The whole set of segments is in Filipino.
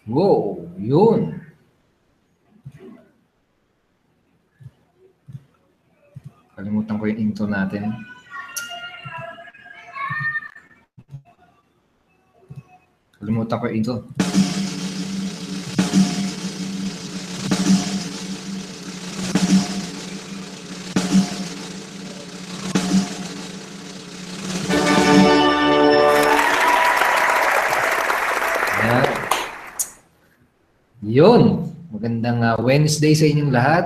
Wow, yun. Kalimutan ko yung intro natin. Kalimutan ko yung intro. Ayan. Yun. Magandang Wednesday sa inyong lahat.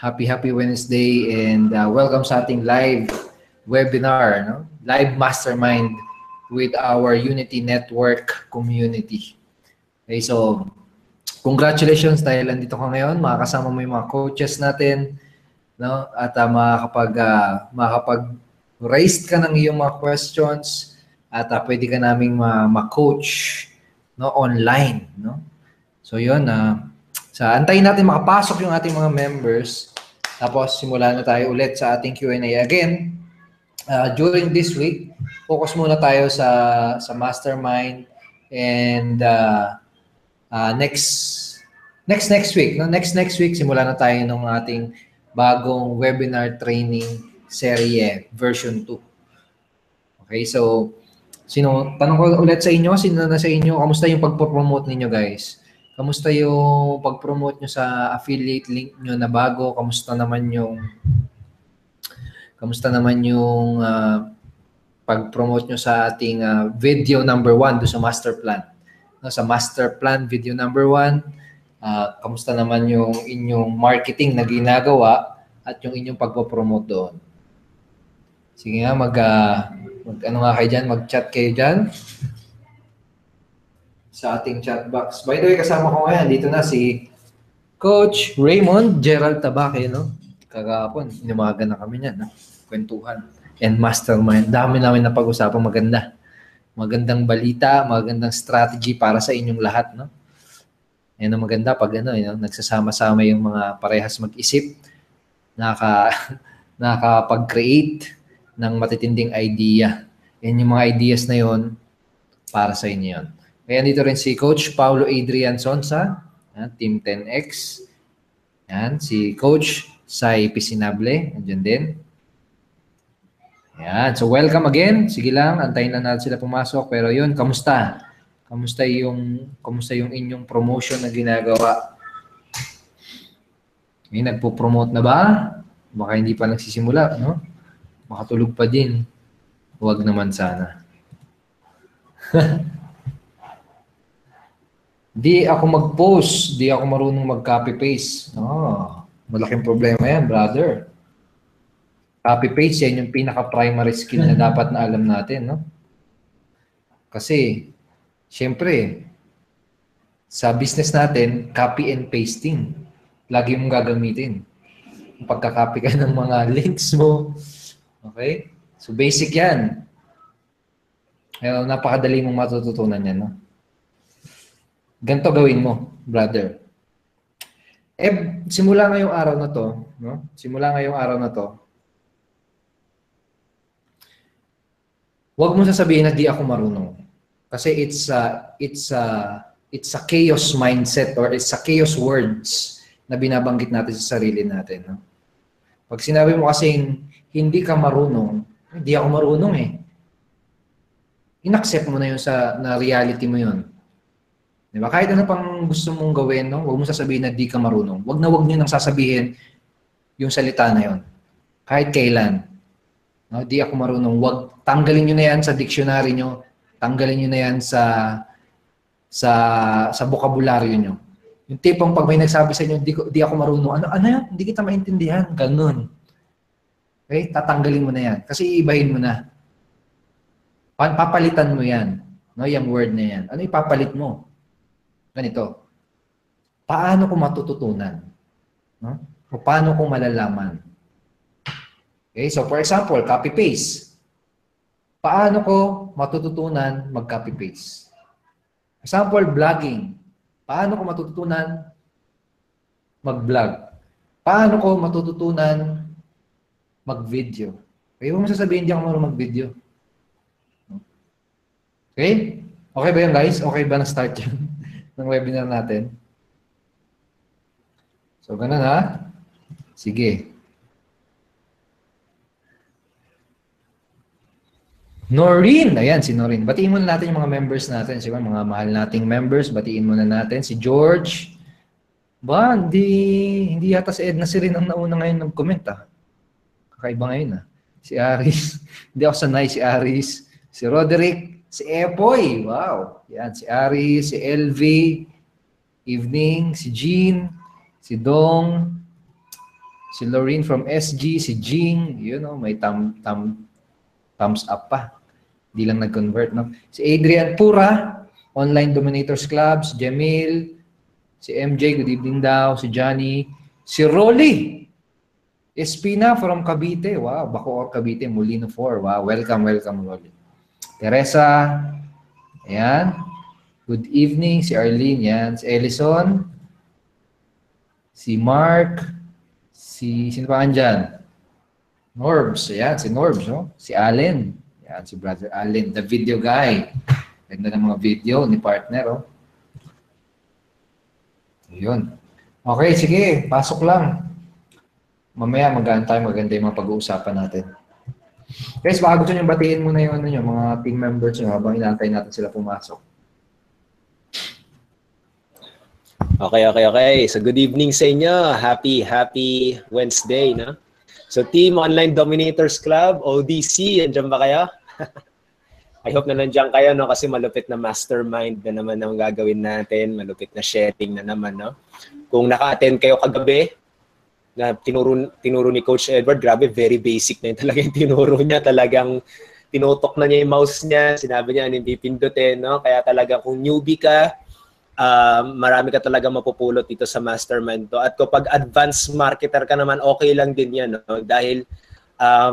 Happy Wednesday and welcome sa ating live webinar, no? Live mastermind with our Unity Network community. Okay, so congratulations dahil andito ka ngayon, makakasama mo yung mga coaches natin, no? At makakapag-raise ka ng iyong mga questions at pwede ka naming ma-coach, no, online, no? So yun, antayin natin makapasok yung ating mga members. Tapos simula na tayo ulit sa ating Q&A. Again, during this week, focus muna tayo sa mastermind and next week, no? Next week simula na tayo ng ating bagong webinar training serye version 2. Okay, so tanong ko ulit sa inyo, sino na sa inyo, kamusta yung pagpo-promote ninyo, guys? Kamusta yung pag-promote nyo sa affiliate link nyo na bago? Kamusta naman yung pag-promote nyo sa ating video number 1 do sa master plan? No, sa master plan video number 1, kamusta naman yung inyong marketing na ginagawa at yung inyong pagpo-promote doon? Sige nga, mag-chat kayo dyan sa ating chat box. By the way, kasama ko ngayon, dito na si Coach Raymond Gerald Tabaque, no? Kagapon, inumaga na kami niyan, no? Kwentuhan and mastermind. Dami namin na pag-usapang maganda. Magandang balita, magandang strategy para sa inyong lahat, no? Yan ang maganda pag nagsasama-sama yung mga parehas mag-isip, nakapag-create ng matitinding idea. Yan yung mga ideas na yon para sa inyo yon. Kaya dito rin si Coach Paulo Adrian Sonsa, Team 10X. Yan, si Coach Sai Pisinable, nandiyan din. Yan, so welcome again. Sige lang, antayin lang natin sila pumasok. Pero yun, kamusta? Kamusta yung inyong promotion na ginagawa? May nagpo-promote na ba? Baka hindi pa nagsisimula, no? Makatulog pa din. Huwag naman sana. Di ako mag-post, di ako marunong mag-copy-paste. Malaking problema yan, brother. Copy-paste, yan yung pinaka-primary skill na dapat na alam natin, no? Kasi, syempre, sa business natin, copy and pasting. Lagi mong gagamitin. Kung pagka-copy ka ng mga links mo. Okay? So, basic yan. Kaya napakadali mong matututunan yan, no? Ganito gawin mo, brother. Simula ngayong araw na to, no? Simula ngayong araw na to, huwag mo sasabihin na di ako marunong. Kasi it's a chaos mindset or it's a chaos words na binabanggit natin sa sarili natin, no? Pag sinabi mo kasing hindi ka marunong, hindi ako marunong eh. In-accept mo na yun na reality mo yun. Diba? Kahit ano pang gusto mong gawin, no? Huwag mo sasabihin na di ka marunong. Huwag niyo nang sasabihin yung salita na yun. Kahit kailan. No? Di ako marunong. Huwag, tanggalin nyo na yan sa dictionary nyo. Tanggalin nyo na yan sa bokabularyo nyo. Yung tipong pag may nagsabi sa inyo, di ako marunong. Ano yan? Hindi kita maintindihan. Ganun. Okay? Tatanggalin mo na yan. Kasi iibahin mo na. Papalitan mo yan. No? Yung word na yan. Ano ipapalit mo? Ganito, paano ko matututunan? No? O paano ko malalaman? Okay, so for example, copy-paste. Paano ko matututunan mag-copy-paste? Example, vlogging. Paano ko matututunan mag-vlog? Paano ko matututunan mag-video? Okay, huwag mo sasabihin di ako marunong mag-video. Okay? Okay ba yun, guys? Okay ba na-start yun? ng webinar natin. So, ganun ha. Sige. Noreen! Ayan, si Noreen. Batiin muna natin yung mga members natin. Siguro, mga mahal nating members. Batiin muna natin. Si George. Ba, hindi yata si Edna Sirin ang nauna ngayon nag-comment ah. Kakaiba ngayon ah. Si Aris. Hindi ako sanay si Aris. Si Roderick. Si Epoy. Wow. Yan, si Aris. Si LV. Evening. Si Jean. Si Dong. Si Lorraine from SG. Si Jing. You know, may thumbs up pa. Hindi lang nag-convert, no? Si Adrian Pura. Online Dominators Club. Si Jamil. Si MJ, good evening daw. Si Johnny. Si Rolly. Espina from Cavite. Wow, Bacoor, Cavite. Molino 4. Wow, welcome, Rolly. Teresa. Ayan. Good evening. Si Arlene. Yan. Si Ellison. Si Mark. Sino pa andyan? Norbs. Ayan, si Norbs. No? Si Allen. Ayan, si Brother Allen. The video guy. Ganda ng mga video ni partner. Oh. Yun. Okay, sige. Pasok lang. Mamaya magaan tayo. Maganda yung mga pag-uusapan natin. Guys, baka gusto nyo batiin muna yung mga team members nyo habang inaantay natin sila pumasok. Okay. So good evening sa inyo. Happy Wednesday, no? So Team Online Dominators Club, ODC, andyan ba kayo? I hope na nandiyan kayo, no? Kasi malupit na mastermind na naman ang gagawin natin. Malupit na sharing na naman, no? Kung naka-attend kayo kagabi, na tinuro ni Coach Edward, grabe, very basic na yun talaga yung tinuro niya. Talagang tinutok na niya yung mouse niya. Sinabi niya, hindi pindutin, no? Kaya talaga kung newbie ka, marami ka talaga mapupulot dito sa mastermind to. At kapag advanced marketer ka naman, okay lang din yan, no? Dahil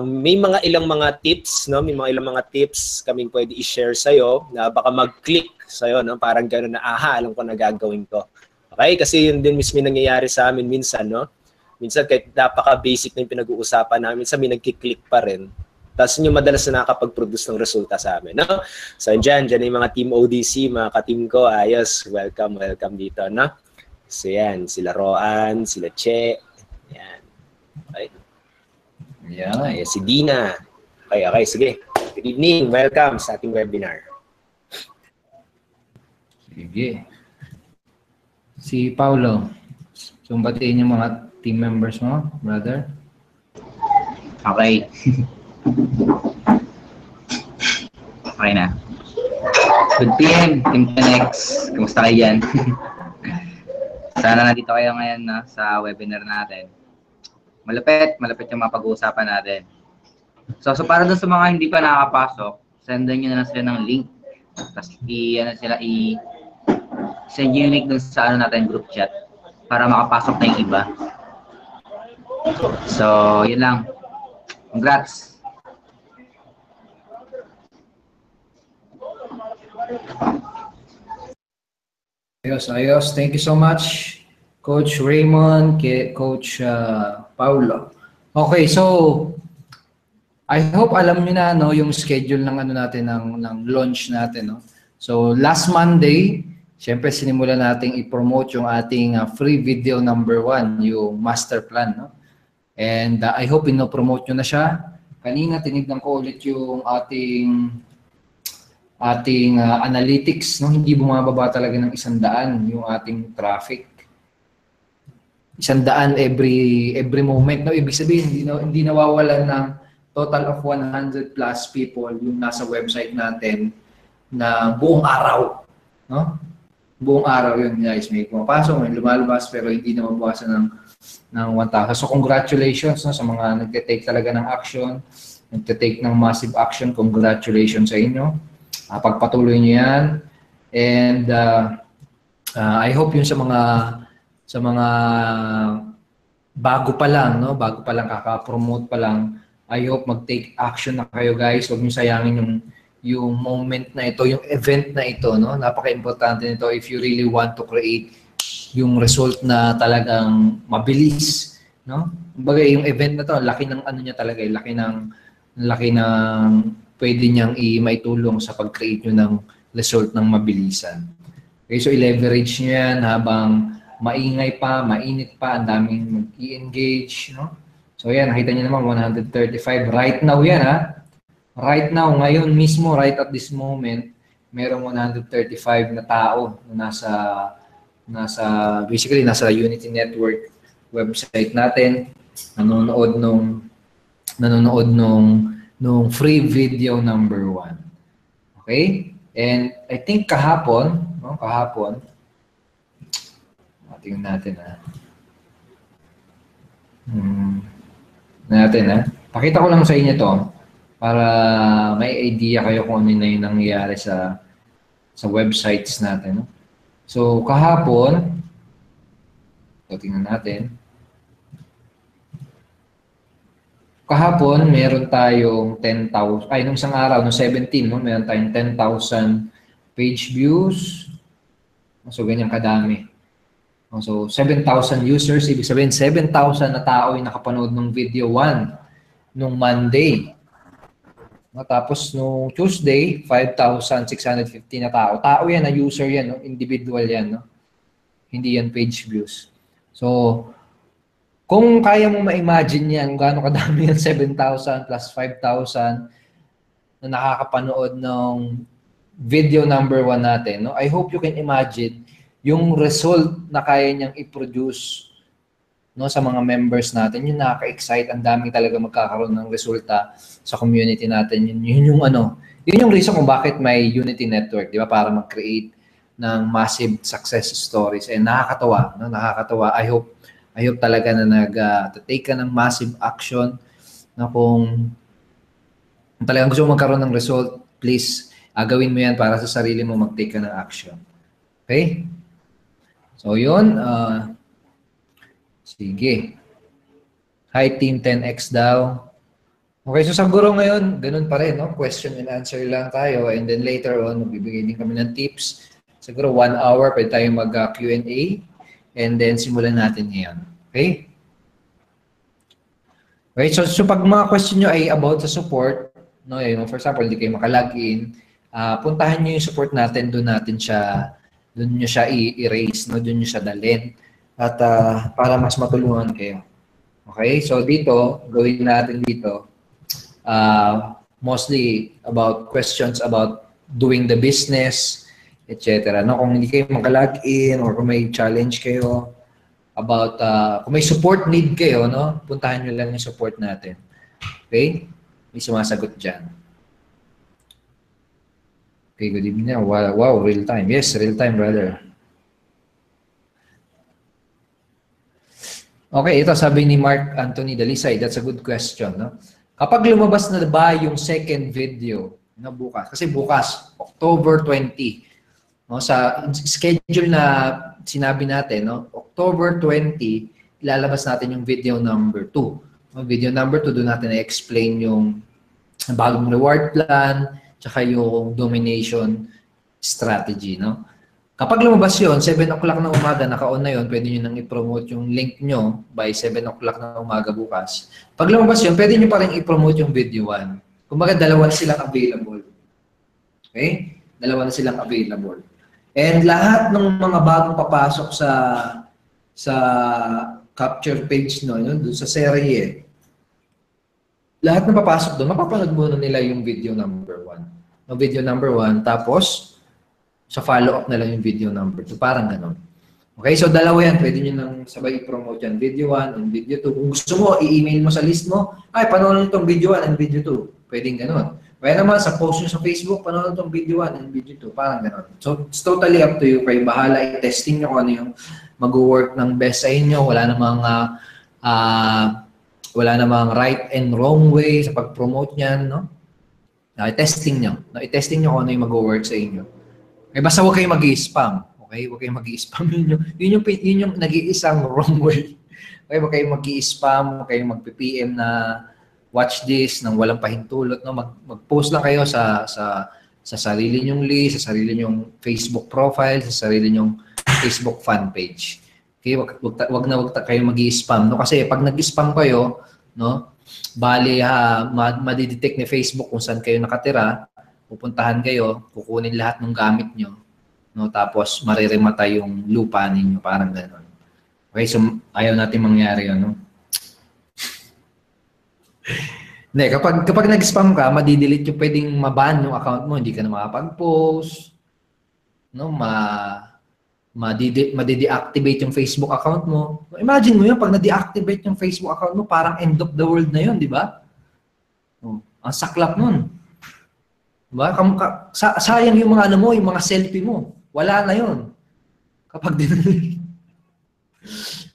may ilang mga tips, no? May ilang mga tips kaming pwede i-share sa'yo na baka mag-click sa'yo, no? Parang gano'n na, alam ko na gagawin ko. Okay? Kasi yun din mismo nangyayari sa amin minsan, no? Minsan kahit napaka-basic na yung pinag-uusapan namin, minsan may nag-click pa rin. Tapos yun yung madalas na nakakapag-produce ng resulta sa amin, no? So dyan yung mga team ODC, mga ka-team ko, ayos, welcome dito, no? So yan, sila Roan, sila Che, yan. Okay. Yeah. Ay, si Dina. Okay, sige. Good evening. Welcome sa ating webinar. Sige. Si Paulo. So, batiin yung mga team members mo, brother. Okay. Okay na. Good PM, Team Connects. Kumusta kayo dyan? Sana nandito kayo ngayon na sa webinar natin. Malapit yung mga pag-uusapan natin. So para dun sa mga hindi pa nakakapasok, sendan nyo na lang sila ng link. Tapos send yung link dun sa natin group chat para makapasok na yung iba. So, yun lang. Congrats! Ayos. Thank you so much, Coach Raymond, Coach Paulo. Okay, so I hope alam niyo na no yung schedule ng natin ng launch natin, no. So last Monday, syempre sinimulan nating i-promote yung ating free video number 1, yung master plan, no. And I hope ino-promote nyo na siya. Kanina tinignan ko ulit yung ating analytics, no. Hindi bumababa talaga ng 100 yung ating traffic. 100 every moment, no. Ibig sabihin hindi nawawalan ng total of 100 plus people yung nasa website natin na buong araw, no. Buong araw yun, guys. May pumapasok, may lumalabas, pero hindi na mabawasan ng 1,000. So congratulations, no, sa mga nagte-take talaga ng action, nagte-take ng massive action. Congratulations sa inyo. Pagpatuloy niyo yan. And I hope yun sa mga bago pa lang, no? Bago pa lang, kaka-promote pa lang, I hope mag-take action na kayo, guys. Huwag niyo sayangin yung moment na ito, yung event na ito, no? Napaka-importante nito if you really want to create yung result na talagang mabilis, no? Kumbaga yung event na to, laki ng niya talaga, laki ng pwede niyang maitulong sa pag-create nyo ng result ng mabilisan. Okay, so i-leverage nyo yan habang maingay pa, mainit pa, ang daming mag-i-engage, no? So yan, nakita nyo naman, 135. Right now yan, ha? Right now, ngayon mismo, right at this moment, merong 135 na tao na basically, nasa Unity Network website natin, nanonood nung free video number 1. Okay? And I think kahapon, tingnan natin pakita ko lang sa inyo to para may idea kayo kung ano na yung nangyayari sa websites natin. So kahapon, tingnan natin. Kahapon, meron tayong 10,000, nung isang araw, nung 17, no, meron tayong 10,000 page views. So, ganyan kadami. So, 7,000 users, ibig sabihin, 7,000 na tao yung nakapanood ng video 1 nung Monday. No, tapos, nung Tuesday, 5,650 na tao. Tao yan, na user yan, no? Individual yan. No? Hindi yan page views. So, kung kaya mo ma-imagine yan, kung gaano kadami yan, 7,000 plus 5,000 na nakakapanood ng video number 1 natin, no? I hope you can imagine yung result na kaya niyang i-produce, no, sa mga members natin. Yung nakaka-excite, ang dami talaga magkakaroon ng resulta sa community natin. Yun yung reason kung bakit may Unity Network, di ba? Para mag-create ng massive success stories. And nakakatawa, no? Nakakatawa. I hope talaga na nag-take ka ng massive action na kung talagang gusto mo magkaroon ng result, please, gawin mo yan para sa sarili mo mag-take ka ng action. Okay? So, yun. Sige. Hi, Team 10X daw. Okay, so siguro ngayon, ganun pa rin, no? Question and answer lang tayo. And then later on, magbibigay din kami ng tips. Siguro 1 hour, pwede tayo mag-Q&A. And then, simulan natin ngayon. Okay? Okay, so pag mga question nyo ay about sa support, no, for example, hindi kayo makalogin, puntahan nyo yung support natin, doon nyo siya i-erase, no, doon nyo siya dalhin. At para mas matulungan kayo. Okay, so dito, gawin natin dito, mostly about questions about doing the business, etc. No, kung hindi kayo makalogin or kung may challenge kayo about kung may support need kayo, no, puntahan niyo lang yung support natin. Okay? May sumasagot diyan. Okay, good evening. Wow, real time. Yes, real time, brother. Okay, ito sabi ni Mark Anthony Dalisay. That's a good question, no? Kapag lumabas na ba yung second video na bukas? Kasi bukas, October 20. No, sa schedule na sinabi natin, no, October 20, ilalabas natin yung video number 2. No, video number 2, doon natin i-explain yung bagong reward plan, tsaka yung domination strategy. No? Kapag lumabas yun, 7 o'clock na umaga, naka-on na yun, pwede nyo nang i-promote yung link nyo by 7 o'clock na umaga bukas. Pag lumabas yun, pwede nyo pa rin i-promote yung video 1. Kumbaga, dalawa na silang available. Okay? Dalawa na silang available. And lahat ng mga bagong papasok sa capture page no, doon sa serye, lahat ng papasok doon, mapapanood muna nila yung video number 1. No, video number 1, tapos sa follow-up na lang yung video number 2. Parang ganon. Okay, so dalawa yan. Pwede nyo nang sabay i-promote yan. Video 1 and video 2. Kung gusto mo, i-email mo sa list mo, panoorin itong video 1 and video 2. Pwedeng ganon. Kaya naman, sa post nyo sa Facebook, panoorin itong video 1 and video 2. Parang ganon. So, it's totally up to you. Kayo bahala, i-testing nyo kung ano yung mag-work ng best sa inyo. Wala namang right and wrong way sa pag-promote niyan, no? I-testing nyo. No? I-testing nyo kung ano yung mag-work sa inyo. Okay, basta huwag kayong mag-i-spam. Okay, huwag kayong mag-i-spam. Yun yung nag-iisang wrong way. Okay, huwag kayong mag-i-spam, huwag kayong mag-PM na watch this nang walang pahintulot. No? Mag-post lang kayo sa sarili nyong list, sa sarili nyong Facebook profile, sa sarili nyong Facebook fan page. Okay, wag na kayong mag-i-spam, no? Kasi pag nag-spam kayo, no, bali madidetect ni Facebook kung saan kayo nakatira, pupuntahan kayo, kukunin lahat ng gamit nyo, no? Tapos mariremata yung lupa ninyo, parang gano'n. Okay, so ayaw natin mangyari yun, no? Hindi, kapag nag-spam ka, madidelete yung pwedeng maban yung account mo, hindi ka na makapag-post, no? Madi-deactivate yung Facebook account mo. Imagine mo yun, pag na-deactivate yung Facebook account mo, parang end of the world na yun, di ba? Oh, ang saklap nun. Diba? Sayang yung mga mo, yung mga selfie mo. Wala na yun. Kapag dinali.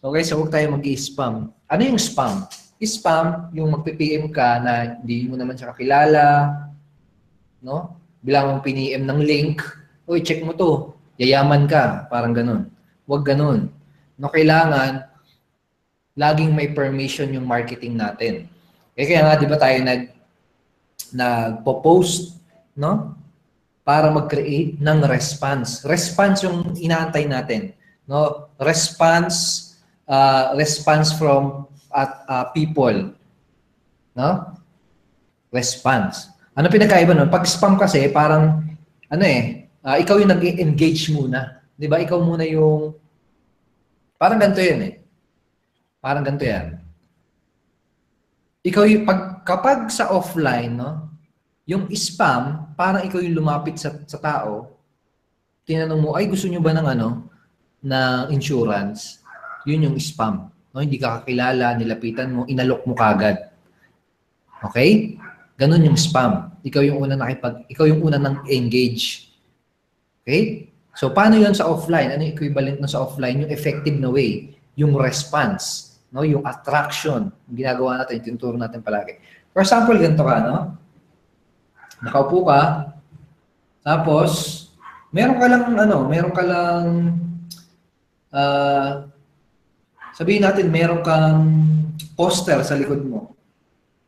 Okay, so huwag tayo mag-i-spam. Ano yung spam? Spam, yung magpi-PM ka na hindi mo naman siya kakilala, no? Bilang mong piniem ng link, uy, check mo to. Yayaman ka. Parang ganun. Huwag ganun. No, kailangan, laging may permission yung marketing natin. Kaya nga, di ba tayo nagpo-post, no? Para mag-create ng response. Response yung inaantay natin. No? Response from people. No? Response. Ano pinakaiba nun? Pag spam kasi, parang, ikaw yung nag-engage muna. Di ba? Ikaw muna yung, parang ganito yan eh. Parang ganito yan. Ikaw yung, kapag sa offline, no? Yung spam, parang ikaw yung lumapit sa tao, tinanong mo, ay gusto nyo ba ng ng insurance? Yun yung spam. No? Hindi ka kakilala, nilapitan mo, inalok mo kagad. Okay? Ganun yung spam. Ikaw yung una nang engage. Okay? So, paano yun sa offline? Ano yung equivalent na sa offline? Yung effective na way. Yung response. No? Yung attraction. Yung ginagawa natin, yung tinuturo natin palagi. For example, ganito ka, no? Nakaupo ka, tapos, meron ka lang, sabihin natin, meron kang poster sa likod mo.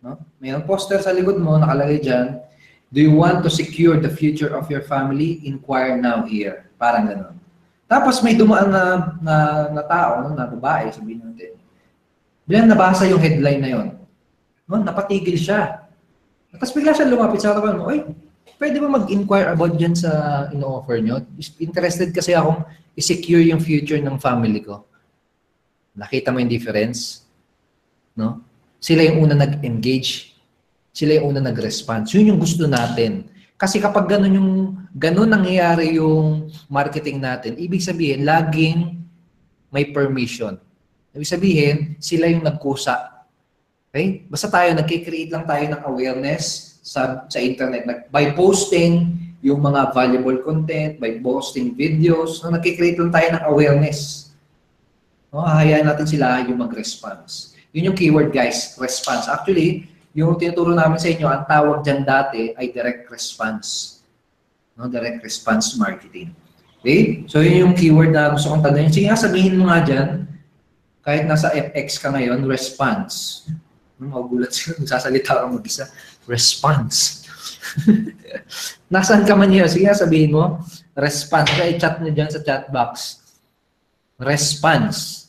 No? Mayroong poster sa likod mo, nakalagay dyan, do you want to secure the future of your family? Inquire now here. Parang gano'n. Tapos may dumaan na tao, na babae, sabihin natin. Bilang nabasa yung headline na yon, no? Napatigil siya. Tapos bigla siya lumapit sa harapan mo, oy, pwede ba mag-inquire about dyan sa ino-offer nyo? Interested kasi akong i-secure yung future ng family ko. Nakita mo yung difference? No? Sila yung una nag-engage. Sila yung una nag-response. Yun yung gusto natin. Kasi kapag ganun nangyayari yung marketing natin, ibig sabihin, laging may permission. Ibig sabihin, sila yung nagkusa. Okay? Basta tayo, nagkikreate lang tayo ng awareness sa internet. By posting yung mga valuable content, by posting videos, nagkikreate lang tayo ng awareness. No, hahayaan natin sila yung mag-response. Yun yung keyword, guys, response. Actually, yung tinuturo namin sa inyo, ang tawag dyan dati ay direct response. No, direct response marketing. Okay? So, yun yung keyword na gusto kong tagdayin. Sige nga, sabihin mo nga dyan, kahit nasa FX ka ngayon, response. Magulat siya, magsasalita ka mag-isa. Response. Nasaan ka man yun? Sige, sabihin mo. Response. Kaya i-chat nyo dyan sa chat box. Response.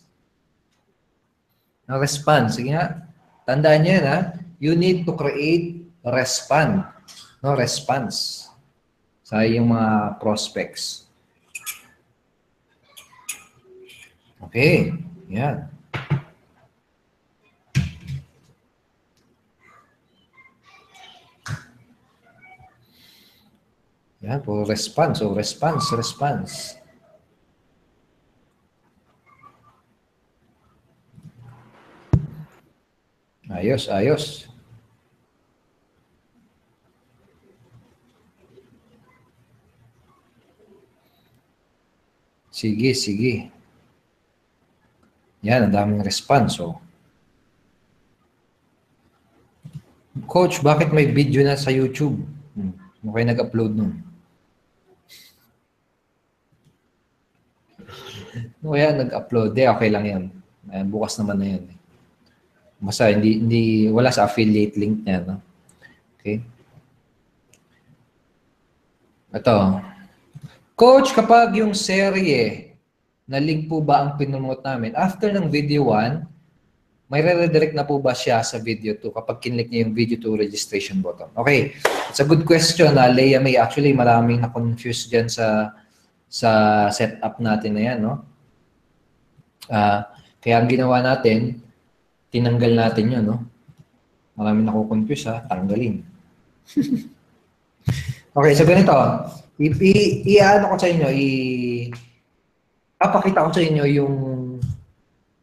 Response. Sige nga. Tandaan nyo yan, ha? You need to create response. No, response. Sa iyong mga prospects. Okay. Yan. Yan po, response. So, response. Ayos. Sige. Yan, ang daming response. So, Coach, bakit may video na sa YouTube? Okay, nag-upload nun. Kaya nag-upload. Okay lang yan. Bukas naman na yan. Basta wala sa affiliate link niya. No? Okay. Ito. Coach, kapag yung serye na link po ba ang pinromote namin, after ng video 1, may re-redirect na po ba siya sa video 2 kapag kinlik niya yung video 2 registration button? Okay. It's a good question, Leia May. Actually, maraming na-confuse dyan sa sa setup natin na yan, no? Kaya ang ginawa natin, tinanggal natin yun, no? Marami nakukonfuse, ha? Tanggalin. Okay, so ganito. I-ano ko sa inyo, papakita ko sa inyo yung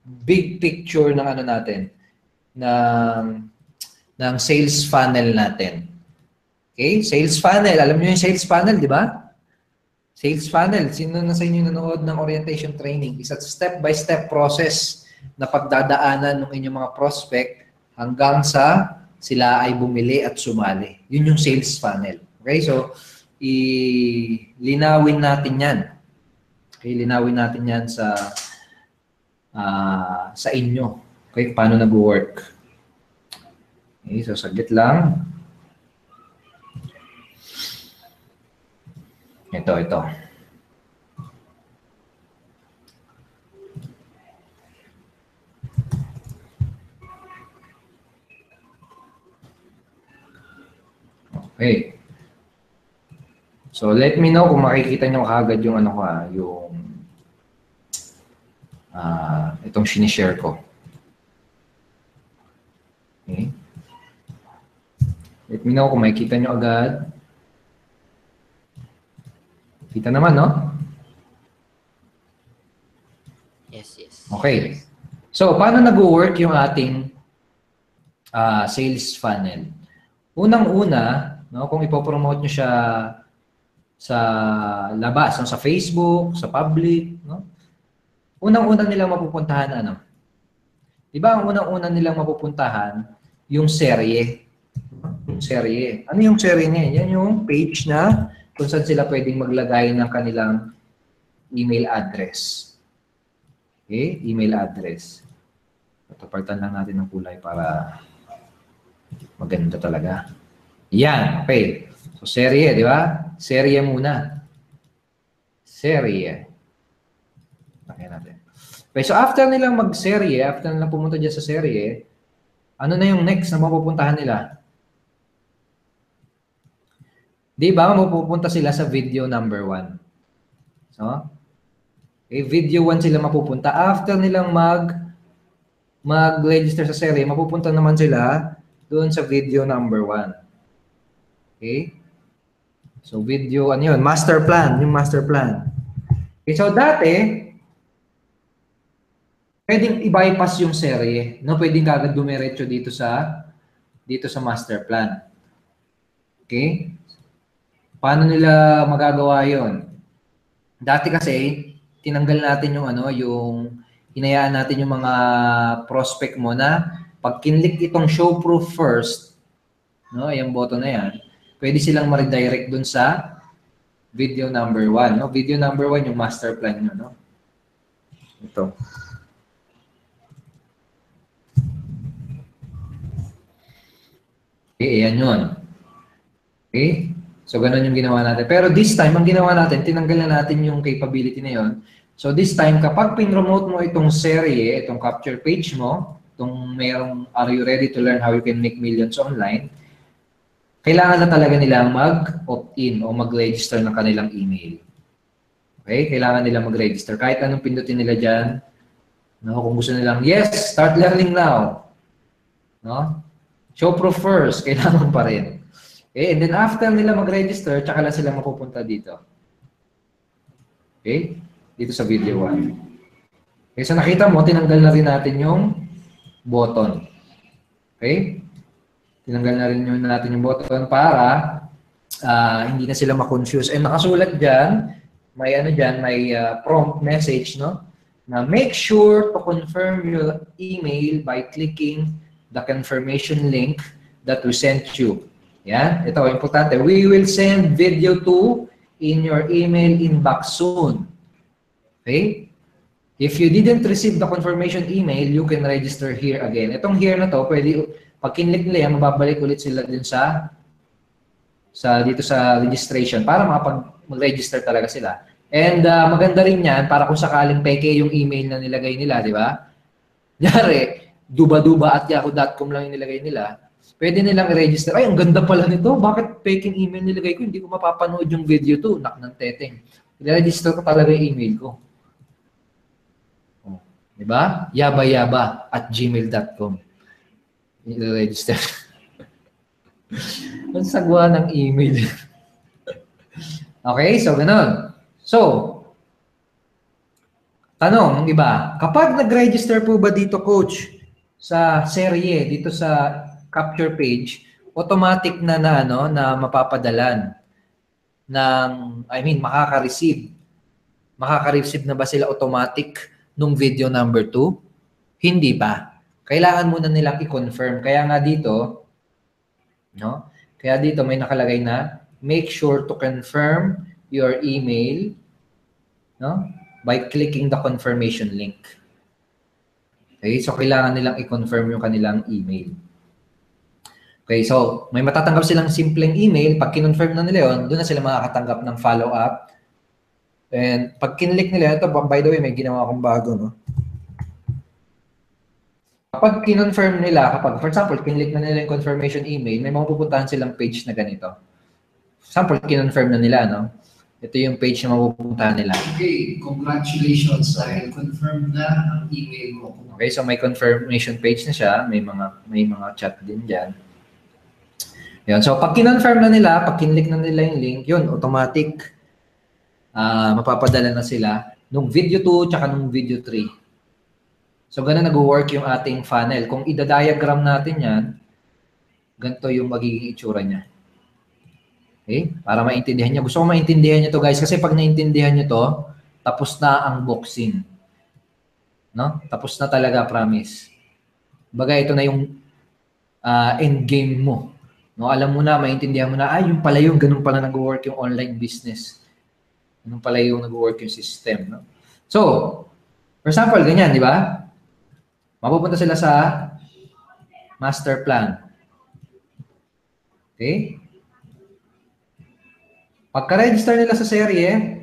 big picture ng ano natin, ng sales funnel natin. Okay? Sales funnel. Alam niyo yung sales funnel, di ba? Sales funnel. Sino na sa inyo nanood ng orientation training? Isa step-by-step process na pagdadaanan ng inyong mga prospect hanggang sa sila ay bumili at sumali. Yun yung sales funnel. Okay? So, linawin natin yan. Okay? Linawin natin yan sa inyo. Okay? Paano nag-work? Okay, so saglit lang. Ito. Okay. So let me know kung makikita nyo kaagad yung ano ko, itong sinishare ko. Okay. Let me know kung makikita nyo agad. Kita naman, no? Yes. Okay. So, paano nag-work yung ating sales funnel? Unang-una, no, kung ipopromote nyo siya sa labas, no, sa Facebook, sa public, no? Unang-una nilang mapupuntahan, ano? Diba ang unang-una nilang mapupuntahan, yung serye. Yung serye. Ano yung serye niya? Yan yung page na kung saan sila pwedeng maglagay ng kanilang email address. Okay? Email address. Patapartan lang natin ng kulay para maganda talaga. Yan. Okay. So, serye, di ba? Serye muna. Serye. Pakyan natin. Okay. So, after nilang mag-serye, after nilang pumunta dyan sa serye, ano na yung next na mapupuntahan nila? Di ba? Mapupunta sila sa video number 1. So, okay, video 1 sila mapupunta. After nilang mag-register sa serye, mapupunta naman sila doon sa video number 1. Okay? So, video, ano yun? Master plan. Yung master plan. Okay, so dati, pwedeng i-bypass yung serye. No? Pwedeng kagad dumiretso dito sa master plan. Okay? Paano nila magagawa yon? Dati kasi, tinanggal natin yung hinayaan natin yung mga prospect mo na pag kinlik itong show proof first, no, yung button na yan, pwede silang ma-redirect dun sa video number 1. No? Video number 1 yung master plan nyo. No? Ito. Okay, ayan yun. Okay? So, ganun yung ginawa natin. Pero this time, ang ginawa natin, tinanggal na natin yung capability na yun. So, this time, kapag pin-promote mo itong serye, itong capture page mo, itong merong Are You Ready to Learn How You Can Make Millions Online, kailangan na talaga nilang mag-opt-in o mag-register ng kanilang email. Okay? Kailangan nilang mag-register. Kahit anong pindutin nila dyan, no? Kung gusto nilang, yes, start learning now. No? Show proof first, kailangan pa rin. Okay? And then after nila mag-register, tsaka lang sila mapupunta dito. Okay? Dito sa video 1. Okay, so nakita mo, tinanggal na rin natin yung button. Okay? Tinanggal na rin natin yung button para hindi na sila ma-confuse. And nakasulat dyan, may prompt message, no? Na make sure to confirm your email by clicking the confirmation link that we sent you. Yan, ito, importante. We will send video 2 in your email inbox soon. Okay? If you didn't receive the confirmation email, you can register here again. Itong here na to, pwede, pag kinlik nila yan, mababalik ulit sila din dito sa registration para mag-register talaga sila. And maganda rin yan para kung sakaling peke yung email na nilagay nila, di ba? Yari, duba@yahoo.com lang yung nilagay nila. Pwede nilang i-register. Ay, ang ganda pala nito. Bakit peking email nilagay ko? Hindi ko mapapanood yung video to. Nak ng teteng. I-register ko talaga yung email ko. Oh, di ba? yabayaba@gmail.com. I-register. Ang sagwa ng email. Okay, so ganun. So, tanong ng iba, kapag nag-register po ba dito, coach, sa serye, dito sa capture page, automatic na mapapadalan ng, makaka-receive. Makaka-receive na ba sila automatic nung video number 2? Hindi pa. Kailangan muna nilang i-confirm. Kaya nga dito, no? Kaya dito may nakalagay na, make sure to confirm your email, no? By clicking the confirmation link. Okay, so kailangan nilang i-confirm yung kanilang email. Okay, so may matatanggap silang simpleng email. Pag kinonfirm na nila yun, doon na sila makakatanggap ng follow-up. And pag kinlik nila, ito, by the way, may ginawa akong bago, no? Kapag kinonfirm nila, for example, kinlik na nila yung confirmation email, may mapupuntahan silang page na ganito. For example, kinonfirm na nila, no? Ito yung page na mapupuntahan nila. Okay, congratulations dahil confirm na ang email mo. Okay, so may confirmation page na siya, may mga chat din diyan. Yan. So pag kinonfirm na nila, pag kinlik na nila yung link, yun, automatic mapapadala na sila nung video 2 tsaka nung video 3. So ganun nag-work yung ating funnel. Kung ida-diagram natin yan, ganito yung magiging itsura niya. Okay? Para maintindihan niyo. Gusto ko maintindihan niyo to, guys, kasi pag naintindihan niyo to, tapos na ang boxing. No? Tapos na talaga, promise. Bagay, ito na yung end game mo. No? Alam mo na, maintindihan mo na, yung pala yung ganun pala nag-work yung online business. Ganun pala yung nag-work yung system. No? So, for example, ganyan, di ba? Mapupunta sila sa master plan. Okay? Pagka-register nila sa serye,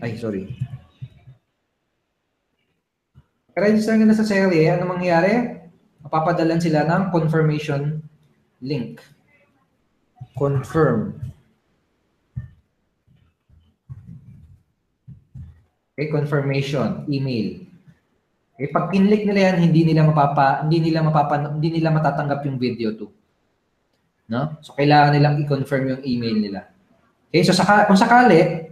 Pagka-register nila sa serye, ano mangyayari? Mapapadalan sila ng confirmation link. Confirm. Okay, confirmation email. Okay, pag kinlik nila yan, hindi nila matatanggap yung video 2. No? So kailangan nilang i-confirm yung email nila. Okay, so kung sakali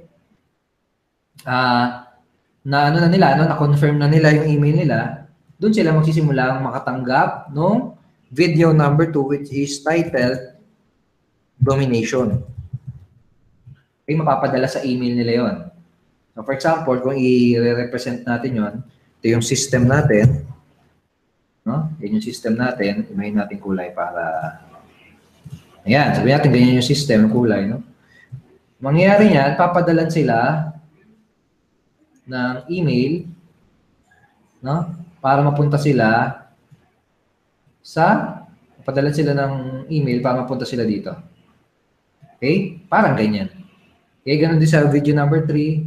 na-confirm na nila yung email nila, doon sila magsisimulang makatanggap ng video number 2, which is titled Domination. Okay, mapapadala sa email nila yon. So for example, kung i-represent natin yon, ito yung system natin. No? Yan yung system natin. Imahin natin kulay para... Ayan, sabihin natin ganyan yung system, kulay. No? Mangyayari niyan, papadalan sila ng email, no? Para mapunta sila papadalan sila ng email para mapunta sila dito. Okay? Parang ganyan. Okay, ganun din sa video number 3.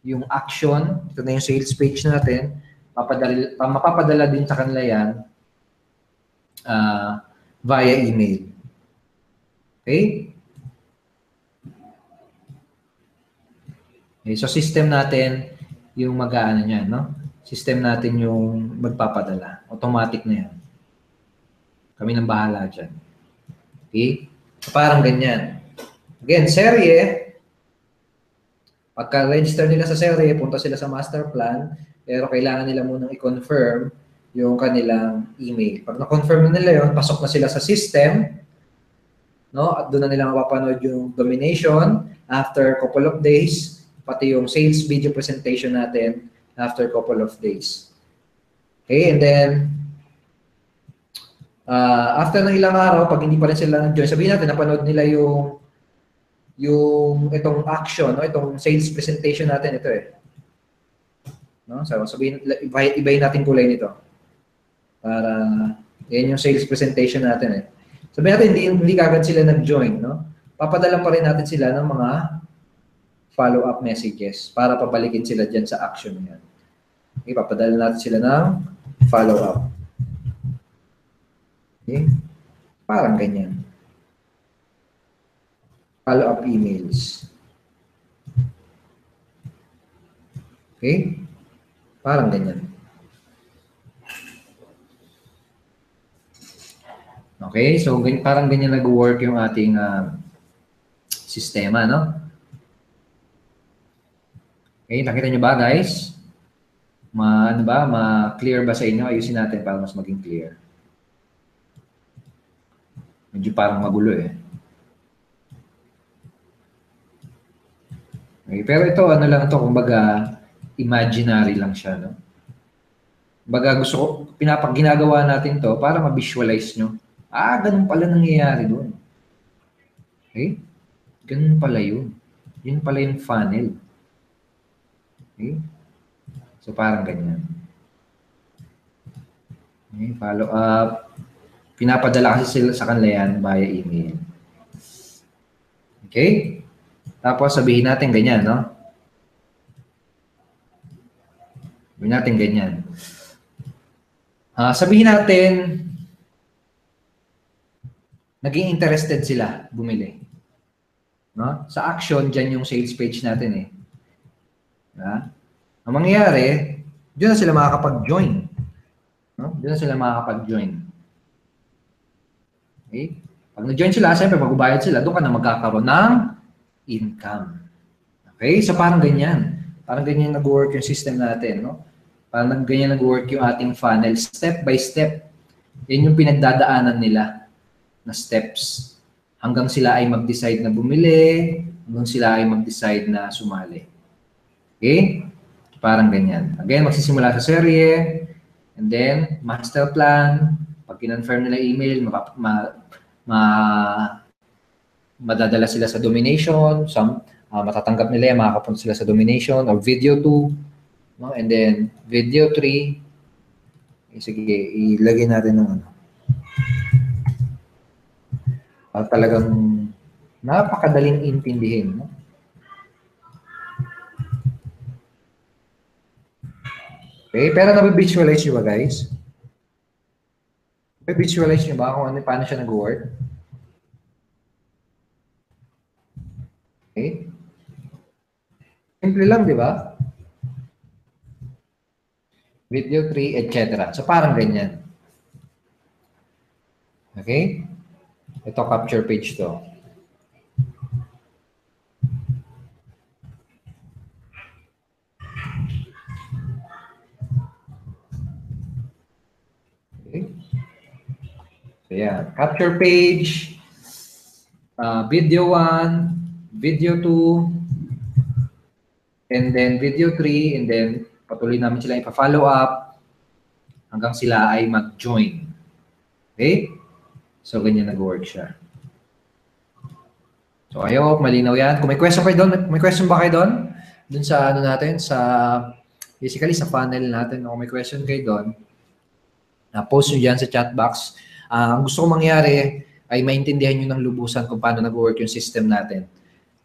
Yung action, ito na yung sales page natin, mapapadala din sa kanila yan via email. Okay? Okay, so system natin yung mag-aano niyan, no? System natin yung magpapadala. Automatic na yan. Kami nang bahala dyan. Okay? So parang ganyan. Again, serye, pagka-register nila sa serye, punta sila sa master plan, pero kailangan nila munang i-confirm yung kanilang email. Pag na-confirm na nila yun, pasok na sila sa system, no? At doon na nila mapapanood yung domination after couple of days, pati yung sales video presentation natin after couple of days. Okay, and then, after ng ilang araw, pag hindi pa rin sila nag-join, sabihin natin, napanood nila yung itong action, no? Itong sales presentation natin, ito eh. No? So, sabihin, ibahin natin kulay nito. Para, yan yung sales presentation natin eh. Sabihin natin, hindi kagad sila nag-join, no? Papadalan pa rin natin sila ng mga follow-up messages para pabalikin sila dyan sa action yan. Okay, papadala natin sila ng follow-up. Okay? Parang ganyan. Follow-up emails. Okay? Parang ganyan. Okay? So, parang ganyan nag-work yung ating sistema, no? Okay, nakita nyo ba, guys? Ano ba? Ma-clear ba sa inyo? Ayusin natin para mas maging clear. Medyo parang magulo eh. Okay, pero ito, ano lang ito, kumbaga, imaginary lang siya, no? Kumbaga, gusto ko, ginagawa natin to para ma-visualize nyo. Ganun pala nangyayari doon. Okay? Ganun pala yun. Yun pala yung funnel. Okay? So, parang ganyan. Okay, follow up. Pinapadala kasi sila sa kanila yan via email. Okay? Tapos sabihin natin ganyan, no? Sabihin natin ganyan. Sabihin natin, naging interested sila bumili. No? Sa action, dyan yung sales page natin eh. Ang mangyayari, doon na sila makakapag-join. No? Doon na sila makakapag-join. Okay? Pag nag-join sila, siyempre magbabayad sila, doon ka na magkakaroon ng income. Okay? So parang ganyan. Parang ganyan nag-work yung system natin. No? Parang ganyan nag-work yung ating funnel. Step by step. Yan yung pinagdadaanan nila na steps. Hanggang sila ay mag-decide na bumili, hanggang sila ay mag-decide na sumali. Okay? Parang ganyan. Again, magsisimula sa serye, and then, master plan. Pag kinonfirm nila email, madadala sila sa domination. Matatanggap nila yan, makakapunta sila sa domination or video 2. No? And then, video 3. Sige, ilagay natin ng ano. Talagang napakadaling intindihin. No? Okay, pero nabivisualize nyo ba, guys? Nabivisualize nyo ba kung paano siya nag-work? Okay. Simple lang, di ba? Video 3, etc. So, parang ganyan. Okay? Ito, capture page to. Okay. So, yeah. Capture page, video 1, video 2, and then video 3, and then patuloy namin sila ipa-follow up hanggang sila ay mag-join. Okay? So, ganyan nag-work siya. So, I hope malinaw yan. Kung may question kayo doon, may question ba kayo doon? Doon sa ano natin, basically sa funnel natin. Kung may question kayo doon, post nyo dyan sa chat box. Ang gusto ko mangyari ay maintindihan nyo ng lubusan kung paano nag-work yung system natin.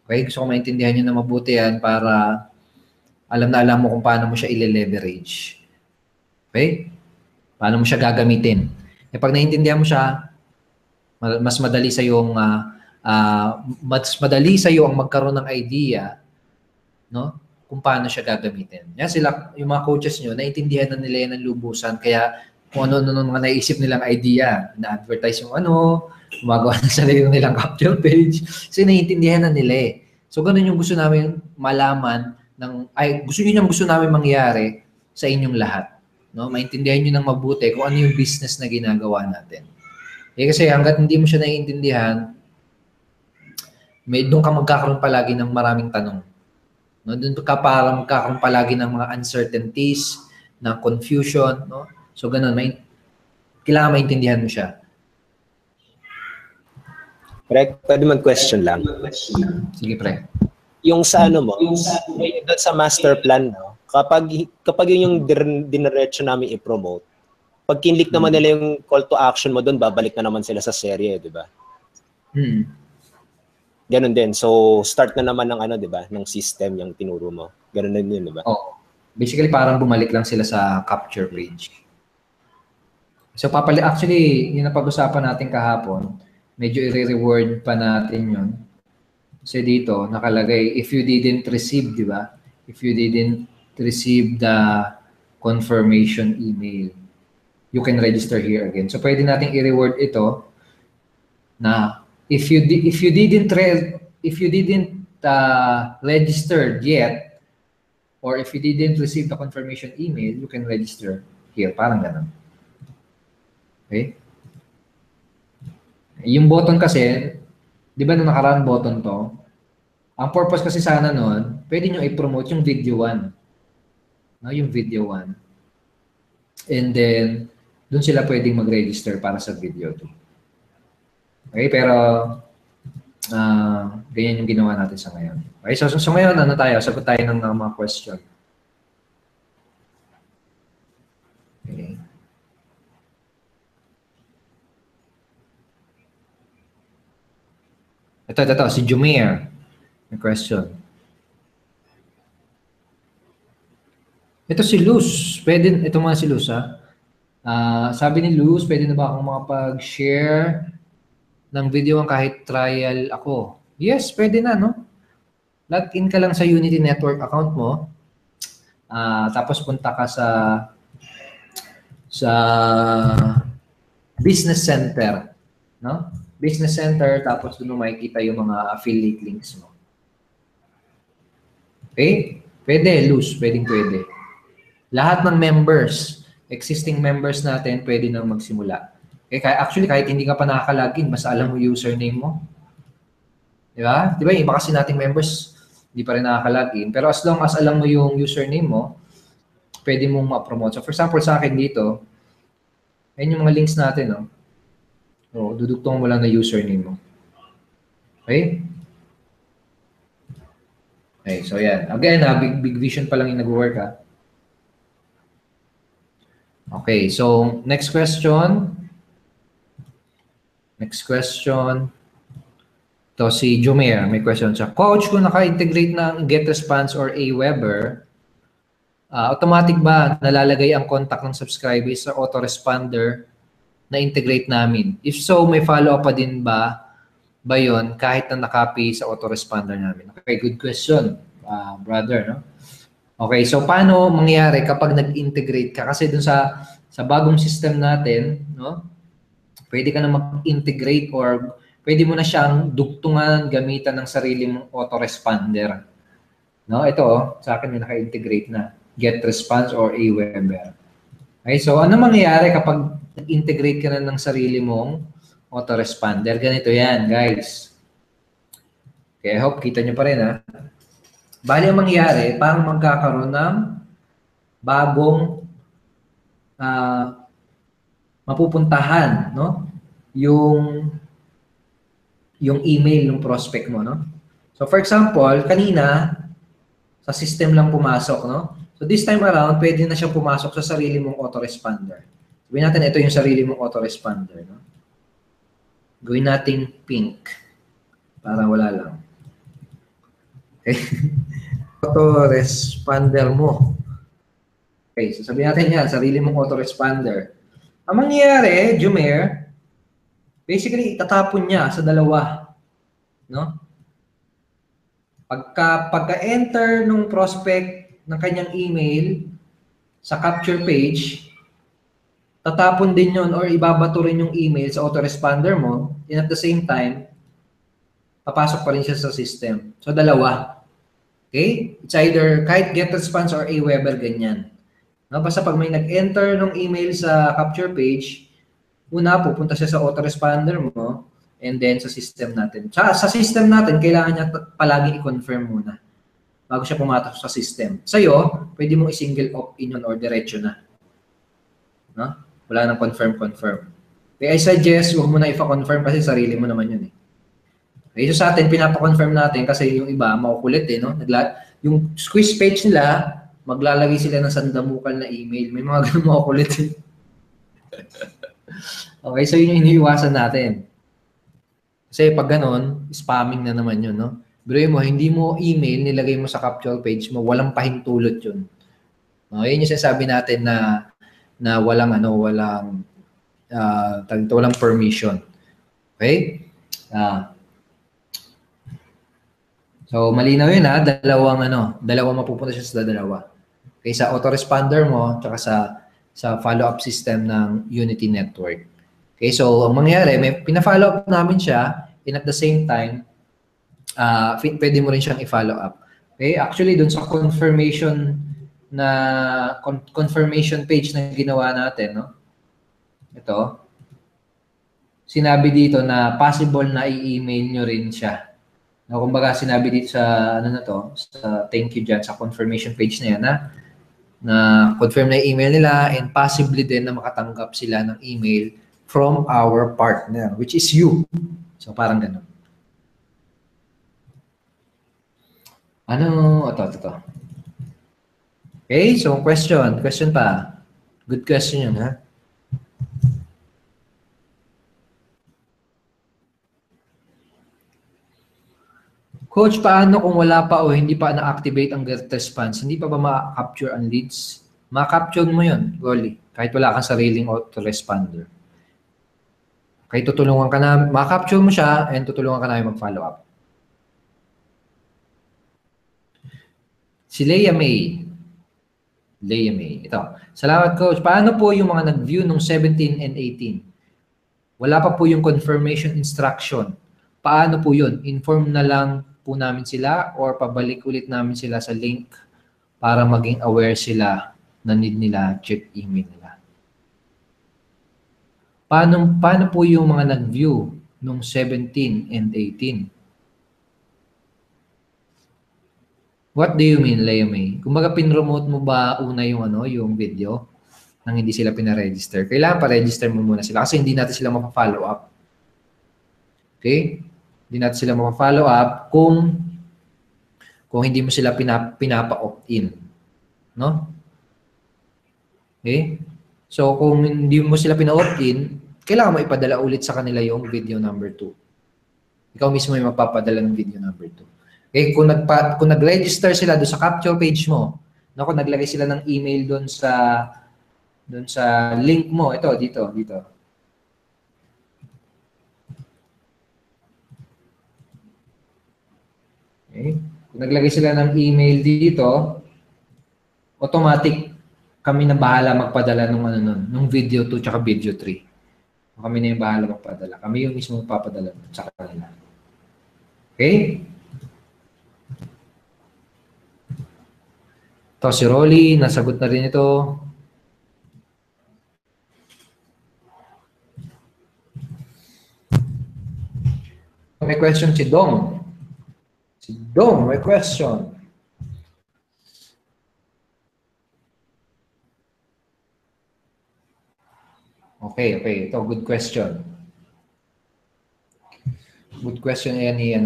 Okay? Gusto ko maintindihan nyo na mabuti yan para alam na alam mo kung paano mo siya i-leverage. Okay? Paano mo siya gagamitin. Pag naiintindihan mo siya, mas madali sa yung ang magkaroon ng idea, no, kung paano siya gagamitin. Yan sila, yung mga coaches nyo, naiintindihan na nila yan ng lubusan, kaya kung ano mga naisip nilang idea, na-advertise yung gumagawa na sa nilang capture page, kasi naiintindihan na nila eh. So, ganun yung gusto namin malaman, gusto namin mangyari sa inyong lahat. No? Maintindihan nyo ng mabuti kung ano yung business na ginagawa natin. Kasi hanggat hindi mo siya naiintindihan, doon ka magkakaroon palagi ng maraming tanong. No? Doon ka para magkakaroon palagi ng mga uncertainties, ng confusion. No? So, ganun. Kailangan maintindihan mo siya. Pre, pwede mag-question lang. Sige, pre. Yung sa ano mo, doon sa master plan, no? Kapag yung diniretso namin i-promote, pag kinlik naman nila yung call to action mo doon, babalik na naman sila sa serye, di ba? Ganon din. So, start na naman ng di ba? Ng system yung tinuro mo. Ganon din yun, di ba? Oh. Basically, parang bumalik lang sila sa capture page. So, actually, yung napag-usapan natin kahapon, medyo i-reward pa natin yun. Kasi dito, nakalagay, if you didn't receive, di ba? If you didn't receive the confirmation email, you can register here again. So pwede nating i-reward ito na if you didn't register yet, or if you didn't receive the confirmation email, you can register here. Parang ganun. Okay? Yung button kasi, di ba nung nakaraan button to, ang purpose kasi sana nun, pwede nyo i-promote yung video 1. No, yung video 1. And then, dun sila pwedeng mag-register para sa video 2. Okay, pero ganyan yung ginawa natin sa ngayon. Okay, so ngayon, ano tayo? Sagot tayo ng mga question. Okay. Ito, si Jumeir. May question. Ito si Luz. Ito mga si Luz, ha? Sabi ni Luz, pwede na ba akong makapag-share ng video kahit trial ako? Yes, pwede na, no? Login ka lang sa Unity Network account mo. Tapos punta ka sa Business Center, no? Business Center, tapos doon mo makikita yung mga affiliate links mo. Okay? Pwede, Luz. Pwede. Lahat ng members, existing members natin, pwede nang magsimula. Okay? Actually, kahit hindi ka pa nakaka-login, basta alam mo username mo. Di ba? Di ba? Iba kasi nating members, hindi pa rin nakaka-login. Pero as long as alam mo yung username mo, pwede mong ma-promote. So, for example, sa akin dito, ayun yung mga links natin, no? So, dudugtong mo lang na username mo. Okay? Okay, so yan. Again, big vision pa lang yung nag-work, ha? Okay, so next question. To si Jumeir, may question siya. Coach, kung naka-integrate ng GetResponse or Aweber, automatic ba nalalagay ang contact ng subscriber sa autoresponder na integrate namin? If so, may follow-up pa din ba yun kahit na nakopy sa autoresponder namin? Okay, good question, brother, no? Okay, so paano mangyayari kapag nag-integrate ka? Kasi dun sa bagong system natin, no? Pwede ka na mag-integrate or pwede mo na siyang dugtungan, gamitan ng sarili mong autoresponder. No, ito, sa akin may naka-integrate na GetResponse or Aweber. Okay, so ano mangyayari kapag nag-integrate ka na ng sarili mong autoresponder? Ganito yan, guys. Okay, I hope kita nyo pa rin, ha? Bali ang mangyayari, parang magkakaroon ng bagong mapupuntahan, no? Yung email ng prospect mo, no? So for example, kanina sa system lang pumasok, no? So this time around, pwede na siyang pumasok sa sarili mong autoresponder. Sabihin natin ito yung sarili mong autoresponder, no? Gawin nating pink para wala lang. Okay. Autoresponder mo. Okay, so sabihin natin yan, sarili mong autoresponder. Ang mangyayari, Jumeir, basically, itatapon niya sa dalawa. No? Pagka-enter nung prospect ng kanyang email sa capture page, tatapon din yun or ibabato rin yung email sa autoresponder mo, and at the same time, papasok pa rin siya sa system. So, dalawa. Okay? It's either kahit GetResponse or Aweber, ganyan. No? Basta pag may nag-enter ng email sa capture page, una, pupunta siya sa autoresponder mo, and then sa system natin. Sa system natin, kailangan niya palagi i-confirm muna bago siya pumatok sa system. Sa'yo, pwede mong i-single opt-in yun or diretso na. No? Wala nang confirm. Kaya I suggest, huwag mo na ipa-confirm kasi sarili mo naman yun, eh. Okay, so sa atin, pinapa-confirm natin kasi yung iba, makukulit, eh, no? Yung squeeze page nila, maglalagay sila ng sandamukal na email. May mga ganun makukulit, eh. Okay, so yun yung iniiwasan natin. Kasi pag ganun, spamming na naman yun, no? Pero mo, hindi mo email, nilagay mo sa capture page mo, walang pahintulot yun. Yun yung sinasabi natin na walang walang permission. Okay? So malinaw yun, ha, dalawang mapupunta siya sa dalawa. Okay, sa autoresponder mo, tsaka sa follow-up system ng Unity Network. Okay, so ang mangyayari, may pina-follow up namin siya, and at the same time, pwede mo rin siyang i-follow up. Okay, actually dun sa confirmation page na ginawa natin, no? Ito, sinabi dito na possible na i-email nyo rin siya. No, kumbaga sinabi dito sa ano na to, sa thank you dyan, sa confirmation page na yan, na confirm na email nila and possibly din na makatanggap sila ng email from our partner, which is you. So parang ganun. Ito. Okay, so question pa. Good question yun, ha? Coach, paano kung wala pa o hindi pa na-activate ang get response? Hindi pa ba ma-capture ang leads? Ma-capture mo yun, Golly. Kahit wala kang sariling autoresponder. Kahit tutulungan ka na, ma-capture mo siya and tutulungan ka namin mag-follow up. Si Leia May. Ito. Salamat, Coach. Paano po yung mga nag-view nung 17 and 18? Wala pa po yung confirmation instruction. Paano po yun? Inform na lang po namin sila or pabalik ulit namin sila sa link para maging aware sila na need nila check email nila. Paano po yung mga nag-view nung 17 and 18? What do you mean, Leia May? Kumbaga pinromote mo ba una yung video nang hindi sila pina-register? Kailangan pa-register mo muna sila kasi hindi natin sila mapa-follow up. Okay? Hindi natin sila mapa-follow up kung hindi mo sila pinapa-opt-in. No? Okay? So, kung hindi mo sila pina-opt-in, kailangan mo ipadala ulit sa kanila yung video number 2. Ikaw mismo yung magpapadala ng video number 2. Okay? Kung nag-register sila doon sa capture page mo, no, kung naglagay sila ng email doon sa link mo, dito. Okay? Kung naglagay sila ng email dito, automatic kami na bahala magpadala nung video 2 tsaka video 3. Kami na yung bahala magpadala. Kami yung mismo magpapadala sa kanila. Okay? Ito si Rolly, nasagot na rin ito. May question si Dong. May question. Okay. Ito, good question. Good question yan ni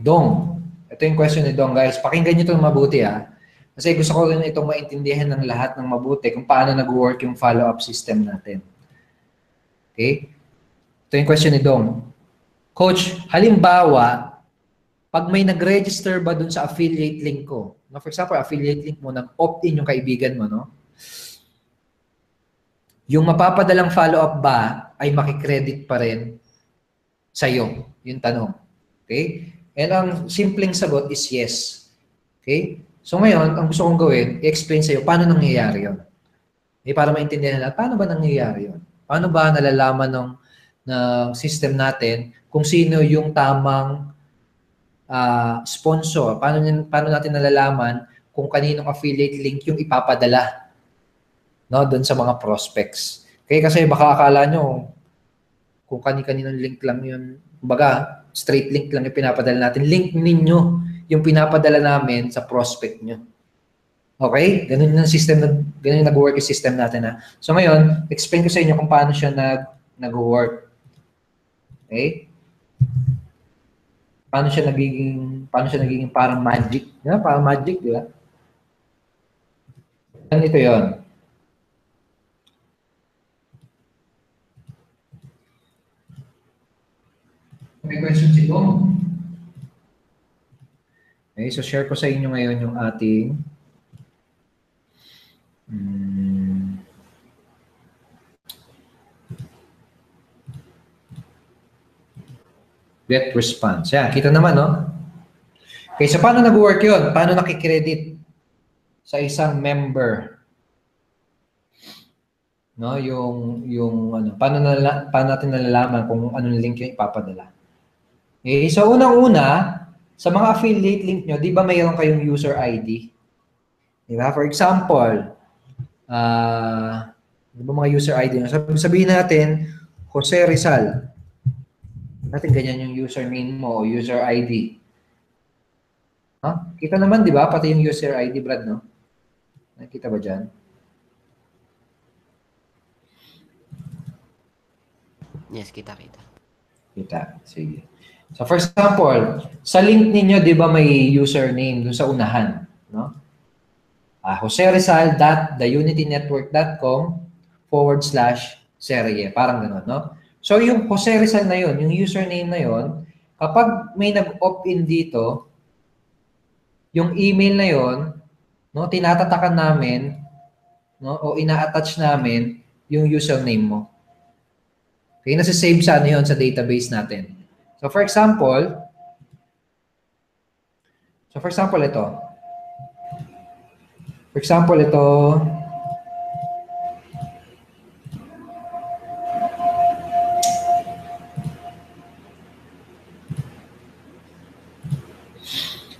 Dong. Ito yung question ni Dong, guys. Pakinggan nyo ito mabuti, ha. Kasi gusto ko rin itong maintindihan ng lahat ng mabuti kung paano nag-work yung follow-up system natin. Okay? Ito yung question ni Dong. Coach, halimbawa, pag may nag-register ba dun sa affiliate link ko, no, for example, affiliate link mo, nag-opt-in yung kaibigan mo, no? Yung mapapadalang follow-up ba ay makikredit pa rin sa'yo? Yung tanong. Okay? And ang simpleng sagot is yes. Okay? So ngayon, ang gusto kong gawin, i-explain sa'yo paano nangyayari yun. Okay? Para maintindihan natin, paano ba nangyayari yun? Paano ba nalalaman ng system natin kung sino yung tamang sponsor? Paano natin nalalaman kung kaninong affiliate link yung ipapadala, no, doon sa mga prospects? Okay, kasi baka akala nyo kung kani-kaninong link lang yun, kumbaga straight link lang yung pinapadala natin. Link ninyo yung pinapadala namin sa prospect nyo. Okay? Ganun yung system, ganun yung nag-work yung system natin, ha. So ngayon, explain ko sa inyo kung paano siya nag-work. Okay? Paano siya nagiging parang magic. Yeah, parang magic, di ba? Ito yun. May question si Dong. Okay, so share ko sa inyo ngayon yung ating get response. Yan, kita naman, no? Okay, so paano nag-work yun? Paano nakikredit sa isang member. No, yung ano, paano natin nalalaman kung anong link yung ipapadala. Okay, so unang-una, sa mga affiliate link nyo, di ba mayroon kayong user ID? Di ba? For example, di ba mga user ID? Sabihin natin, Jose Rizal. Natin ganyan yung username mo o user ID. Huh? Kita naman, di ba? Pati yung user ID, Brad, no? Nakita ba dyan? Yes, kita-kita. Kita. Sige. So, for example, sa link ninyo, di ba may username dun sa unahan, no? joserizal.theunitynetwork.com/serie. Parang gano'n, no? So, yung Jose Rizal na yun, yung username na yun, kapag may nag-opt-in dito, yung email na yun, no, tinatatakan namin, no, o ina-attach namin yung username mo. Okay, nasa-save sa ano yun, sa database natin. So, for example, ito. For example, ito.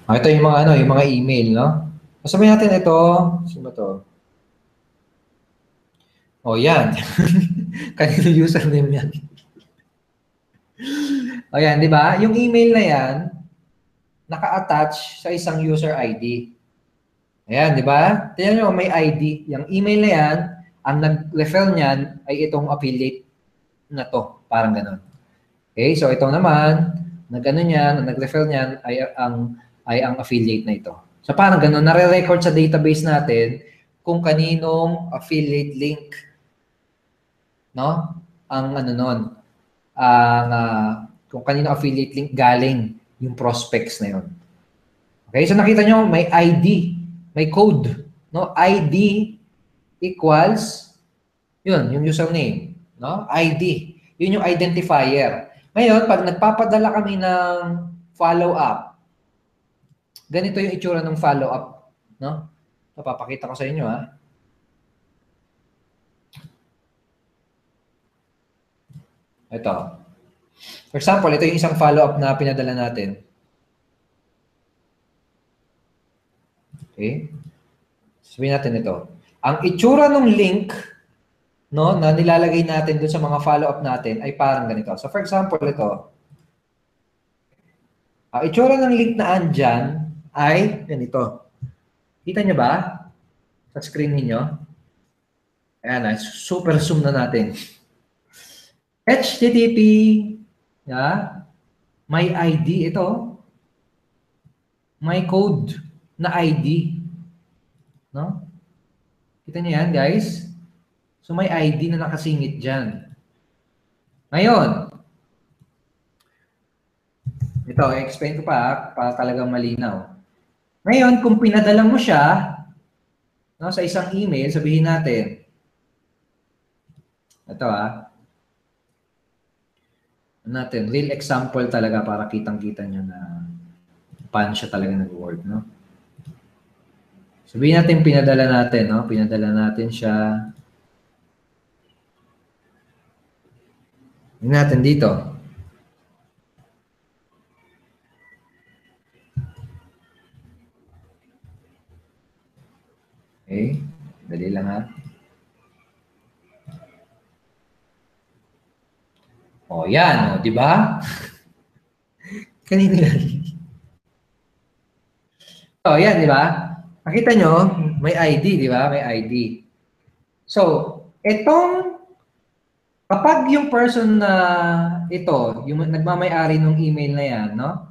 Ito yung mga yung mga email, no? Sabihin natin ito, sino ba to? Oh, yan. Kanino username yan? O yan, di ba? Yung email na yan, naka-attach sa isang user ID. Ayan, di ba? Tingnan nyo, may ID. Yung email na yan, ang nag-refer niyan ay itong affiliate na to. Parang ganun. Okay, so ito naman, nag-ano niyan, ang nag-refer niyan ay ang affiliate na ito. So parang ganun, nare-record sa database natin kung kaninong affiliate link, no? Ang ano nun, kung kanino affiliate link galing yung prospects na yun. Okay, so nakita nyo, may ID, may code, no? ID equals, yun, yung username, no? ID, yun yung identifier. Ngayon, pag nagpapadala kami ng follow-up, ganito yung itsura ng follow-up, no? Papakita ko sa inyo, ha? Ito. For example, ito yung isang follow-up na pinadala natin. Okay? Sabihin natin ito. Ang itsura ng link, no, na nilalagay natin dun sa mga follow-up natin ay parang ganito. So, for example, ito. Ang itsura ng link na andyan ay ganito. Kita nyo ba? Sa screen ninyo? Ayan na, super zoom na natin. HTTP, may ID ito. May code na ID. No? Kita niyo yan, guys? So, may ID na nakasingit dyan. Ngayon, ito, i-explain ko pa para talagang malinaw. Ngayon, kung pinadala mo siya, no, sa isang email, sabihin natin, ito natin, real example talaga para kitang-kita nyo na paano siya talaga nag-work, no? Sabihin natin pinadala natin, no? Pinadala natin siya. Tingnan natin dito. Okay, dali lang ha. O, yan, di ba? Kanina yan. O, yan, di ba? Nakita nyo, may ID, di ba? May ID. So, itong, kapag yung person na ito, yung nagmamay-ari ng email na yan, no?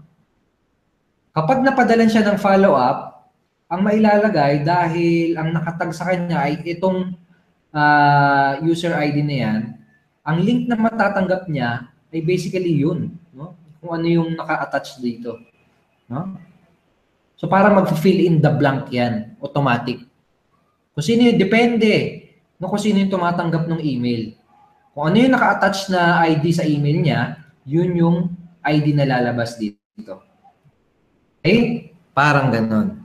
Kapag napadalan siya ng follow-up, ang mailalagay dahil ang nakatag sa kanya ay itong user ID na yan, ang link na matatanggap niya ay basically yun, no? Kung ano yung naka-attach dito, no? So, para mag-fill in the blank yan, automatic. Kung sino yung, depende, no, kung sino yung tumatanggap ng email. Kung ano yung naka-attach na ID sa email niya, yun yung ID na lalabas dito. Okay? Parang ganon.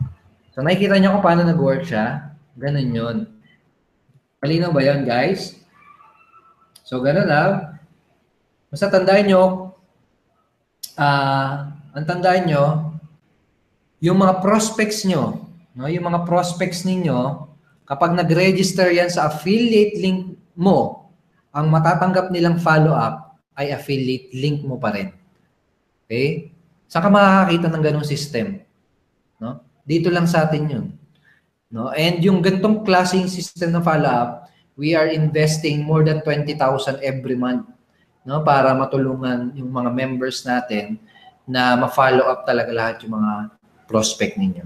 So nakikita niyo kung paano nag-work siya. Ganun yun. Malinaw ba yun, guys? So ganun lang. Basta tandaan nyo, ang tandaan nyo, yung mga prospects nyo, no, yung mga prospects ninyo, kapag nag-register yan sa affiliate link mo, ang matatanggap nilang follow-up ay affiliate link mo pa rin. Okay? Saan ka makakakita ng ganung system? No? Dito lang sa atin yun. No? And yung gantong klaseng system ng follow-up, we are investing more than 20,000 every month, no, para matulungan yung mga members natin na ma-follow up talaga lahat yung mga prospect ninyo.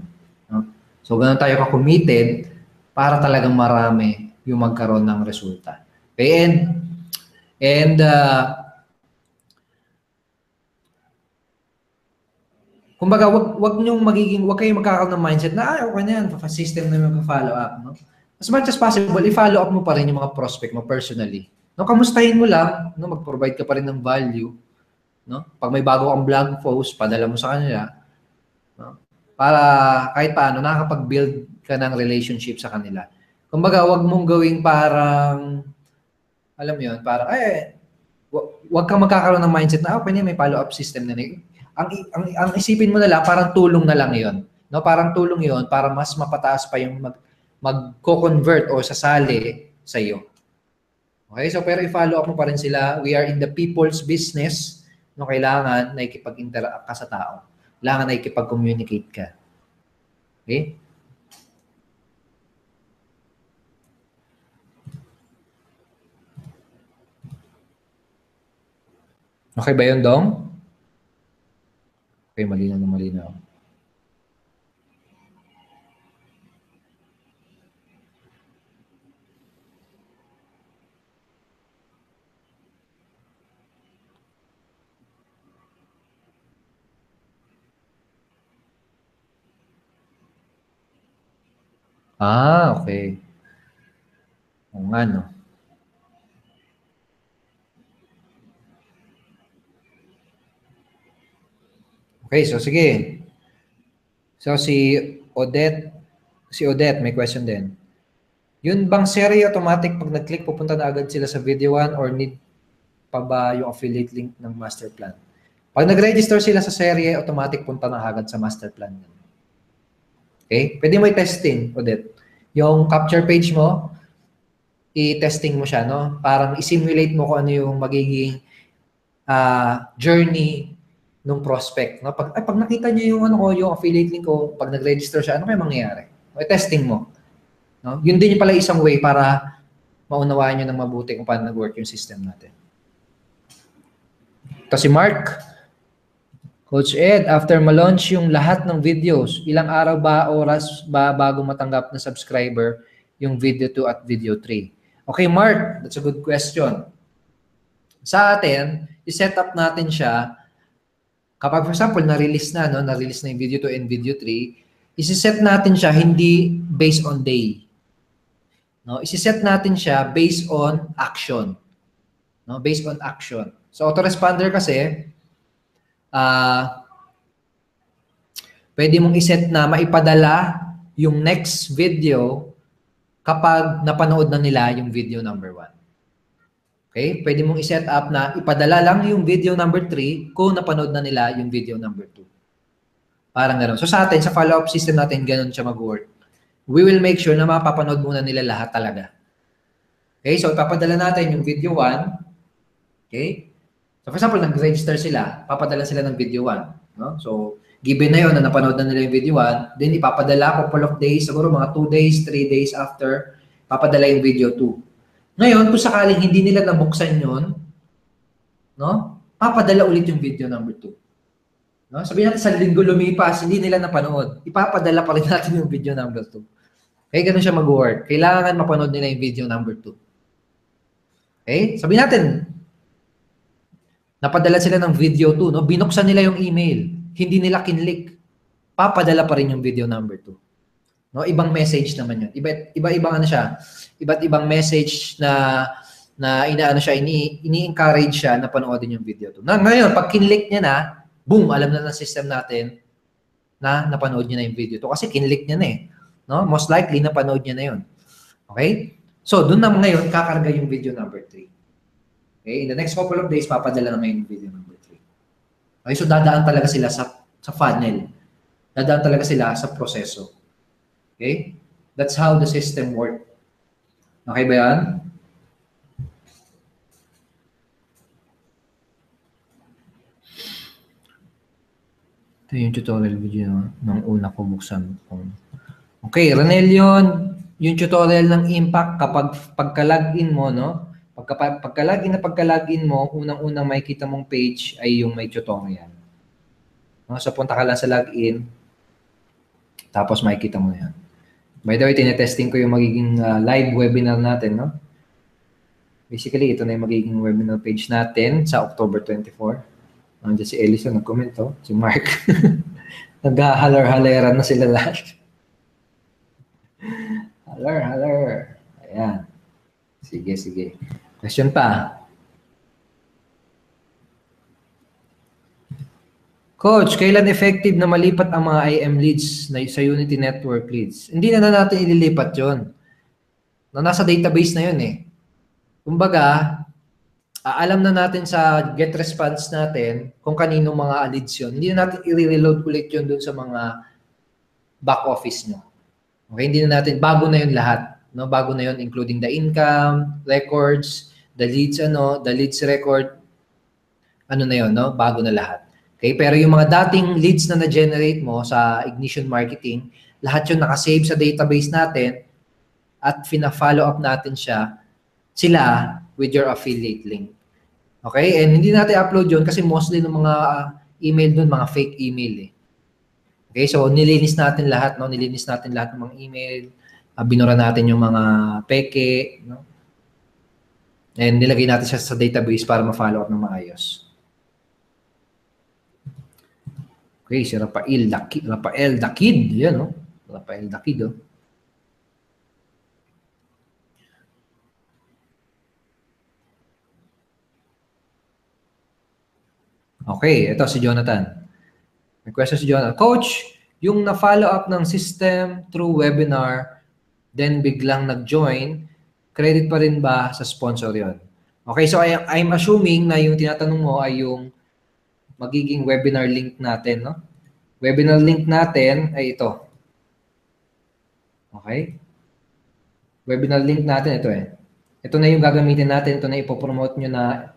No? So, ganun tayo ka-committed para talagang marami yung magkaroon ng resulta. Okay? And kumbaga, wag kayong magkakaroon ng mindset na, okay na yan, system na mag-follow up. No? As much as possible, i-follow up mo pa rin yung mga prospect mo personally. No, kamustahin mo lang, no, mag-provide ka pa rin ng value, no? Pag may bago kang blog post, padala mo sa kanila, no? Para kahit paano nakakapag-build ka ng relationship sa kanila. Kumbaga, wag mong gawing parang alam mo 'yun, parang wag kang magkakaroon ng mindset na okay na may follow-up system na ang isipin mo na lang parang tulong na lang 'yon. No, parang tulong 'yon para mas mapataas pa yung magko-convert o sasali sa iyo. Okay, so pero i-follow up mo pa rin sila. We are in the people's business. No, kailangan na ikipag-interact ka sa tao. Kailangan na ikipag-communicate ka. Okay? Okay ba yun, Dong? Okay, malinaw na malinaw. Okay. O nga, no? Okay, so sige. So si Odette may question din. Yun bang serye automatic pag nag-click pupunta na agad sila sa video 1 or need pa ba yung affiliate link ng master plan? Pag nag-register sila sa serye, automatic punta na agad sa master plan. Okay? Pwede mo i-testing, Odette. Yung capture page mo, i-testing mo siya, no? Parang i-simulate mo kung ano yung magiging journey ng prospect. No? Pag nakita niyo yung yung affiliate link ko, pag nag-register siya, ano kaya mangyayari? I-testing mo. No? Yun din yung pala isang way para maunawaan nyo ng mabuti kung paano nag-work yung system natin. Ito si Mark. Coach Ed, after ma-launch yung lahat ng videos, ilang araw ba, oras ba bago matanggap na subscriber yung video 2 at video 3? Okay, Mark, that's a good question. Sa atin, i-set up natin siya kapag, for example, na-release na yung video 2 and video 3, isi-set natin siya hindi based on day. No, isi-set natin siya based on action. No, based on action. So autoresponder kasi pwede mong iset na maipadala yung next video kapag napanood na nila yung video number 1. Okay? Pwede mong iset up na ipadala lang yung video number 3 kung napanood na nila yung video number 2. Parang gano'n. So sa atin, sa follow-up system natin, gano'n siya mag-work. We will make sure na mapapanood muna nila lahat talaga. Okay? So ipapadala natin yung video 1. Okay? So for example, nag-register sila, papadala sila ng video 1. No? So, given na yun na napanood na nila yung video 1, then ipapadala couple of days, siguro mga 2 days, 3 days after, papadala yung video 2. Ngayon, kung sakaling hindi nila nabuksan yun, no? Papadala ulit yung video number 2. No? Sabihin natin sa linggo lumipas, hindi nila napanood. Ipapadala pa rin natin yung video number 2. Okay, ganun siya mag-work. Kailangan mapanood nila yung video number 2. Okay? Sabihin natin, napadala sila ng video 2, no? Binuksan nila yung email. Hindi nila kinlik. Papadala pa rin yung video number 2. No? Ibang message naman yun. Iba-ibang ano siya. Iba't ibang message na inaano siya, ini-encourage siya na panoodin yung video 2. Ngayon, pag kinlik niya na, boom, alam na ng system natin na napanood niya na yung video to. Kasi kinlik niya na eh. No? Most likely, napanood niya na yun. Okay? So, doon na ngayon, kakarga yung video number 3. Okay? In the next couple of days, papadala na ngayon yung video number 3. Okay? So, dadaan talaga sila sa funnel. Dadaan talaga sila sa proseso. Okay? That's how the system works. Okay ba yan? Ito yung tutorial video ng una ko buksan. Okay, Ranelion, yung tutorial ng impact kapag pagka-login mo, no? Pagka-login mo, unang-unang makikita mong page ay yung may tutorial. No? So, punta ka lang sa login, tapos makikita mo yan. By the way, tinetesting ko yung magiging live webinar natin, no? Basically, ito na yung magiging webinar page natin sa October 24. Nandiyan si Elisa, nag-comment, oh. Si Mark. Nag-halar-haleran na sila lahat. Halar. Ayan. Sige. Question pa. Coach, kailan effective na malipat ang mga IM leads na sa Unity Network leads? Hindi na natin ililipat yon. Nasa database na yun eh. Kumbaga, alam na natin sa get response natin kung kanino mga leads yun. Hindi na natin i-reload ulit yun dun sa mga back office nyo. Okay, hindi na natin, bago na yun lahat. No? Bago na yun, including the income, records, the leads record, na yun, no? Bago na lahat. Okay, pero yung mga dating leads na na-generate mo sa Ignition Marketing, lahat yun nakasave sa database natin at fina-follow up natin sila with your affiliate link. Okay? And hindi natin upload yun kasi mostly ng mga email dun, mga fake email eh. Okay? So, nilinis natin lahat, no? Nilinis natin lahat ng mga email, binura natin yung mga peke, no? And nilagay natin siya sa database para ma-follow up ng maayos. Okay, si Rafael Dakid. Yan, no? Rafael Dakid, oh. Okay, ito si Jonathan. May question si Jonathan. Coach, yung na-follow up ng system through webinar, then biglang nag-join, credit pa rin ba sa sponsor yon? Okay, so I'm assuming na yung tinatanong mo ay yung magiging webinar link natin, no? Webinar link natin ay ito. Okay? Webinar link natin ito eh. Ito na yung gagamitin natin, ito na ipopromote nyo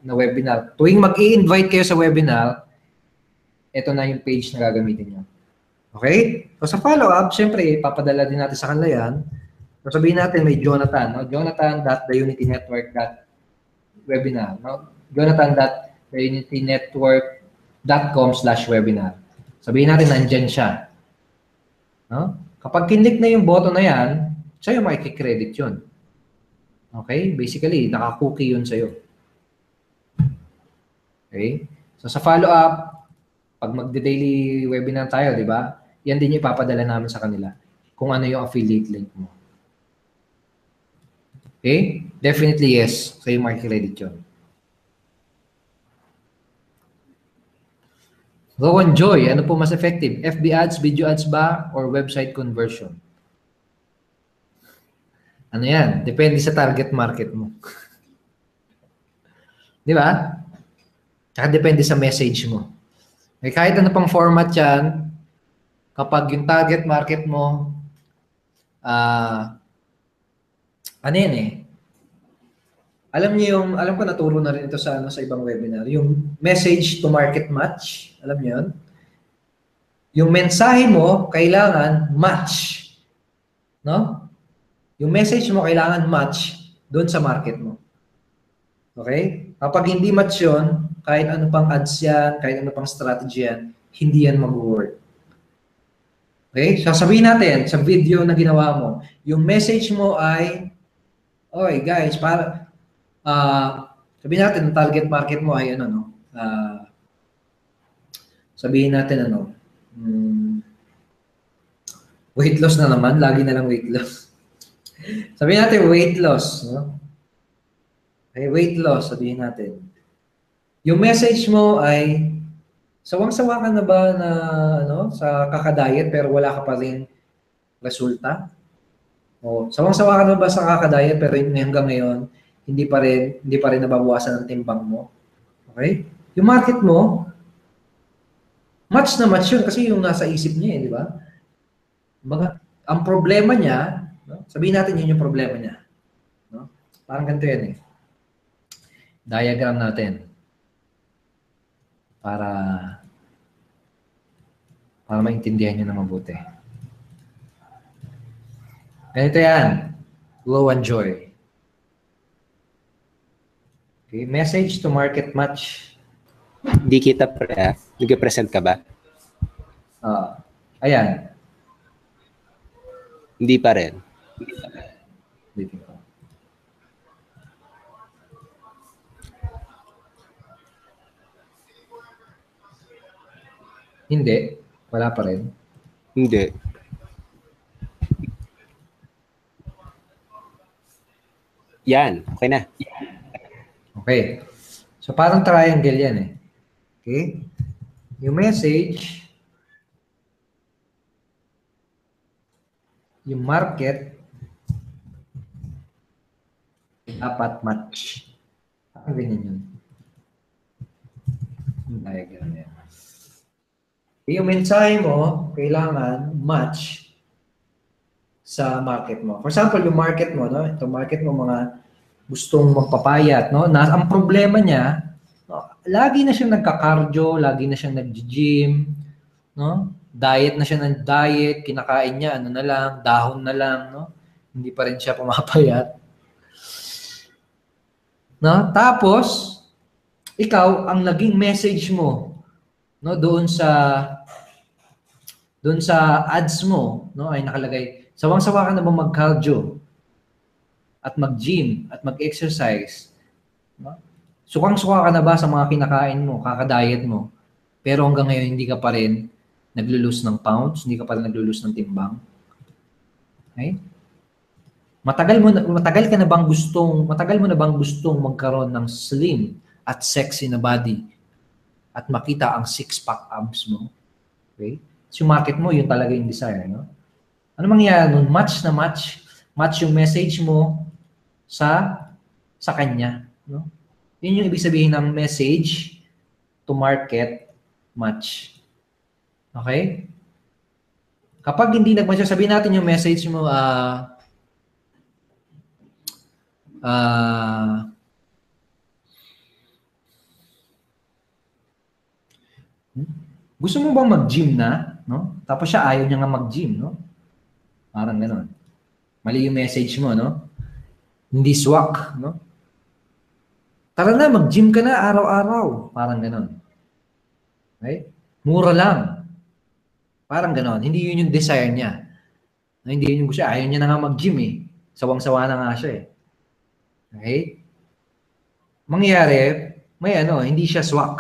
na webinar. Tuwing mag-i-invite kayo sa webinar, ito na yung page na gagamitin nyo. Okay? So sa follow-up, syempre, papadala din natin sa kanila yan. So sabihin natin may Jonathan, no? Jonathan.theunitynetwork.webinar, no? Jonathan.theunitynetwork.com/webinar. Sabihin natin nandyan siya. No? Kapag kinlik na yung button na yan, sa'yo makikikredit yun. Okay? Basically, naka-cookie yun sa'yo. Okay? So, sa follow-up, pag magde-daily webinar tayo, di ba? Yan din yung ipapadala namin sa kanila kung ano yung affiliate link mo. Okay? Definitely yes. Sa'yo makikredit yun. Rowan Joy, ano po mas effective? FB ads, video ads ba, or website conversion? Ano yan? Depende sa target market mo. Di ba? Tsaka depende sa message mo. Eh, kahit ano pang format yan, kapag yung target market mo, ano yan eh? Alam ko naturo na rin ito sa ibang webinar, yung message to market match, alam niyo yun? Yung mensahe mo kailangan match. No? Yung message mo kailangan match doon sa market mo. Okay? Kapag hindi match yun, kahit ano pang ads yan, kahit ano pang strategy yan, hindi yan mag-work. Okay? Sasabihin natin sa video na ginawa mo, yung message mo ay, oy guys, sabihin natin, ang target market mo ay sabihin natin weight loss na naman, lagi na lang weight loss. Sabihin natin weight loss, no? Okay, weight loss, sabihin natin. Yung message mo ay Sawang-sawa ka na ba na ano, sa kakadiet pero wala ka pa rin resulta? O sawang-sawa ka na ba sa kakadiet pero hanggang ngayon hindi pa rin nababawasan ang timbang mo? Okay? Yung market mo, match na match yun kasi yung nasa isip niya di ba? Ang problema niya, no? Sabihin natin yun yung problema niya. No? Parang ganito yan Diagram natin. Para maintindihan nyo na mabuti. Ganito yan. Glow and joy. Okay. Message to market match. Di kita pre. Nag-present ka ba? Ayan. Hindi pa rin. Dito ko. Hindi. Wala pa rin. Hindi. Yan. Okay na. Okay. So, parang triangle yan Okay? Yung message, yung market, dapat match. Parang ganyan yun. Yung diagram yan. Yung mensahe mo, kailangan match sa market mo. For example, yung market mo, no? Ito market mo, mga gustong magpapayat, no? Ang problema niya, no? Lagi na siyang nagka-cardio, lagi na siyang nag-gym, no? Diet na siya ng diet, kinakain niya, ano na lang, dahon na lang, no? Hindi pa rin siya pumapayat. No? Tapos, ikaw, ang naging message mo, no, doon sa ads mo, no, ay nakalagay, sawang-sawa ka na ba mag-cardio at mag-gym at mag-exercise? No? Sukang-suka ka na ba sa mga kinakain mo, kakadiet mo? Pero hanggang ngayon hindi ka pa rin naglo-lose ng pounds, hindi ka pa rin naglo-lose ng timbang. Okay? Matagal mo na bang gustong magkaroon ng slim at sexy na body at makita ang six-pack abs mo? Okay? So yung market mo, yun talaga yung desire, no? Ano mangyayari nun? Match na match. Match yung message mo sa kanya, no? Yun yung ibig sabihin ng message to market match. Okay? Kapag hindi nag-match, sabihin natin yung message mo, gusto mo bang mag-gym na, no? Tapos siya ayaw niya nga mag-gym, no? Parang gano'n. Mali yung message mo, no? Hindi swak, no? Tara na, mag-gym ka na araw-araw. Parang gano'n. Okay? Mura lang. Parang gano'n. Hindi yun yung desire niya. No, hindi yun yung gusto. Ayaw niya na nga mag-gym Sawang-sawa na nga siya Okay? Mangyayari, hindi siya swak.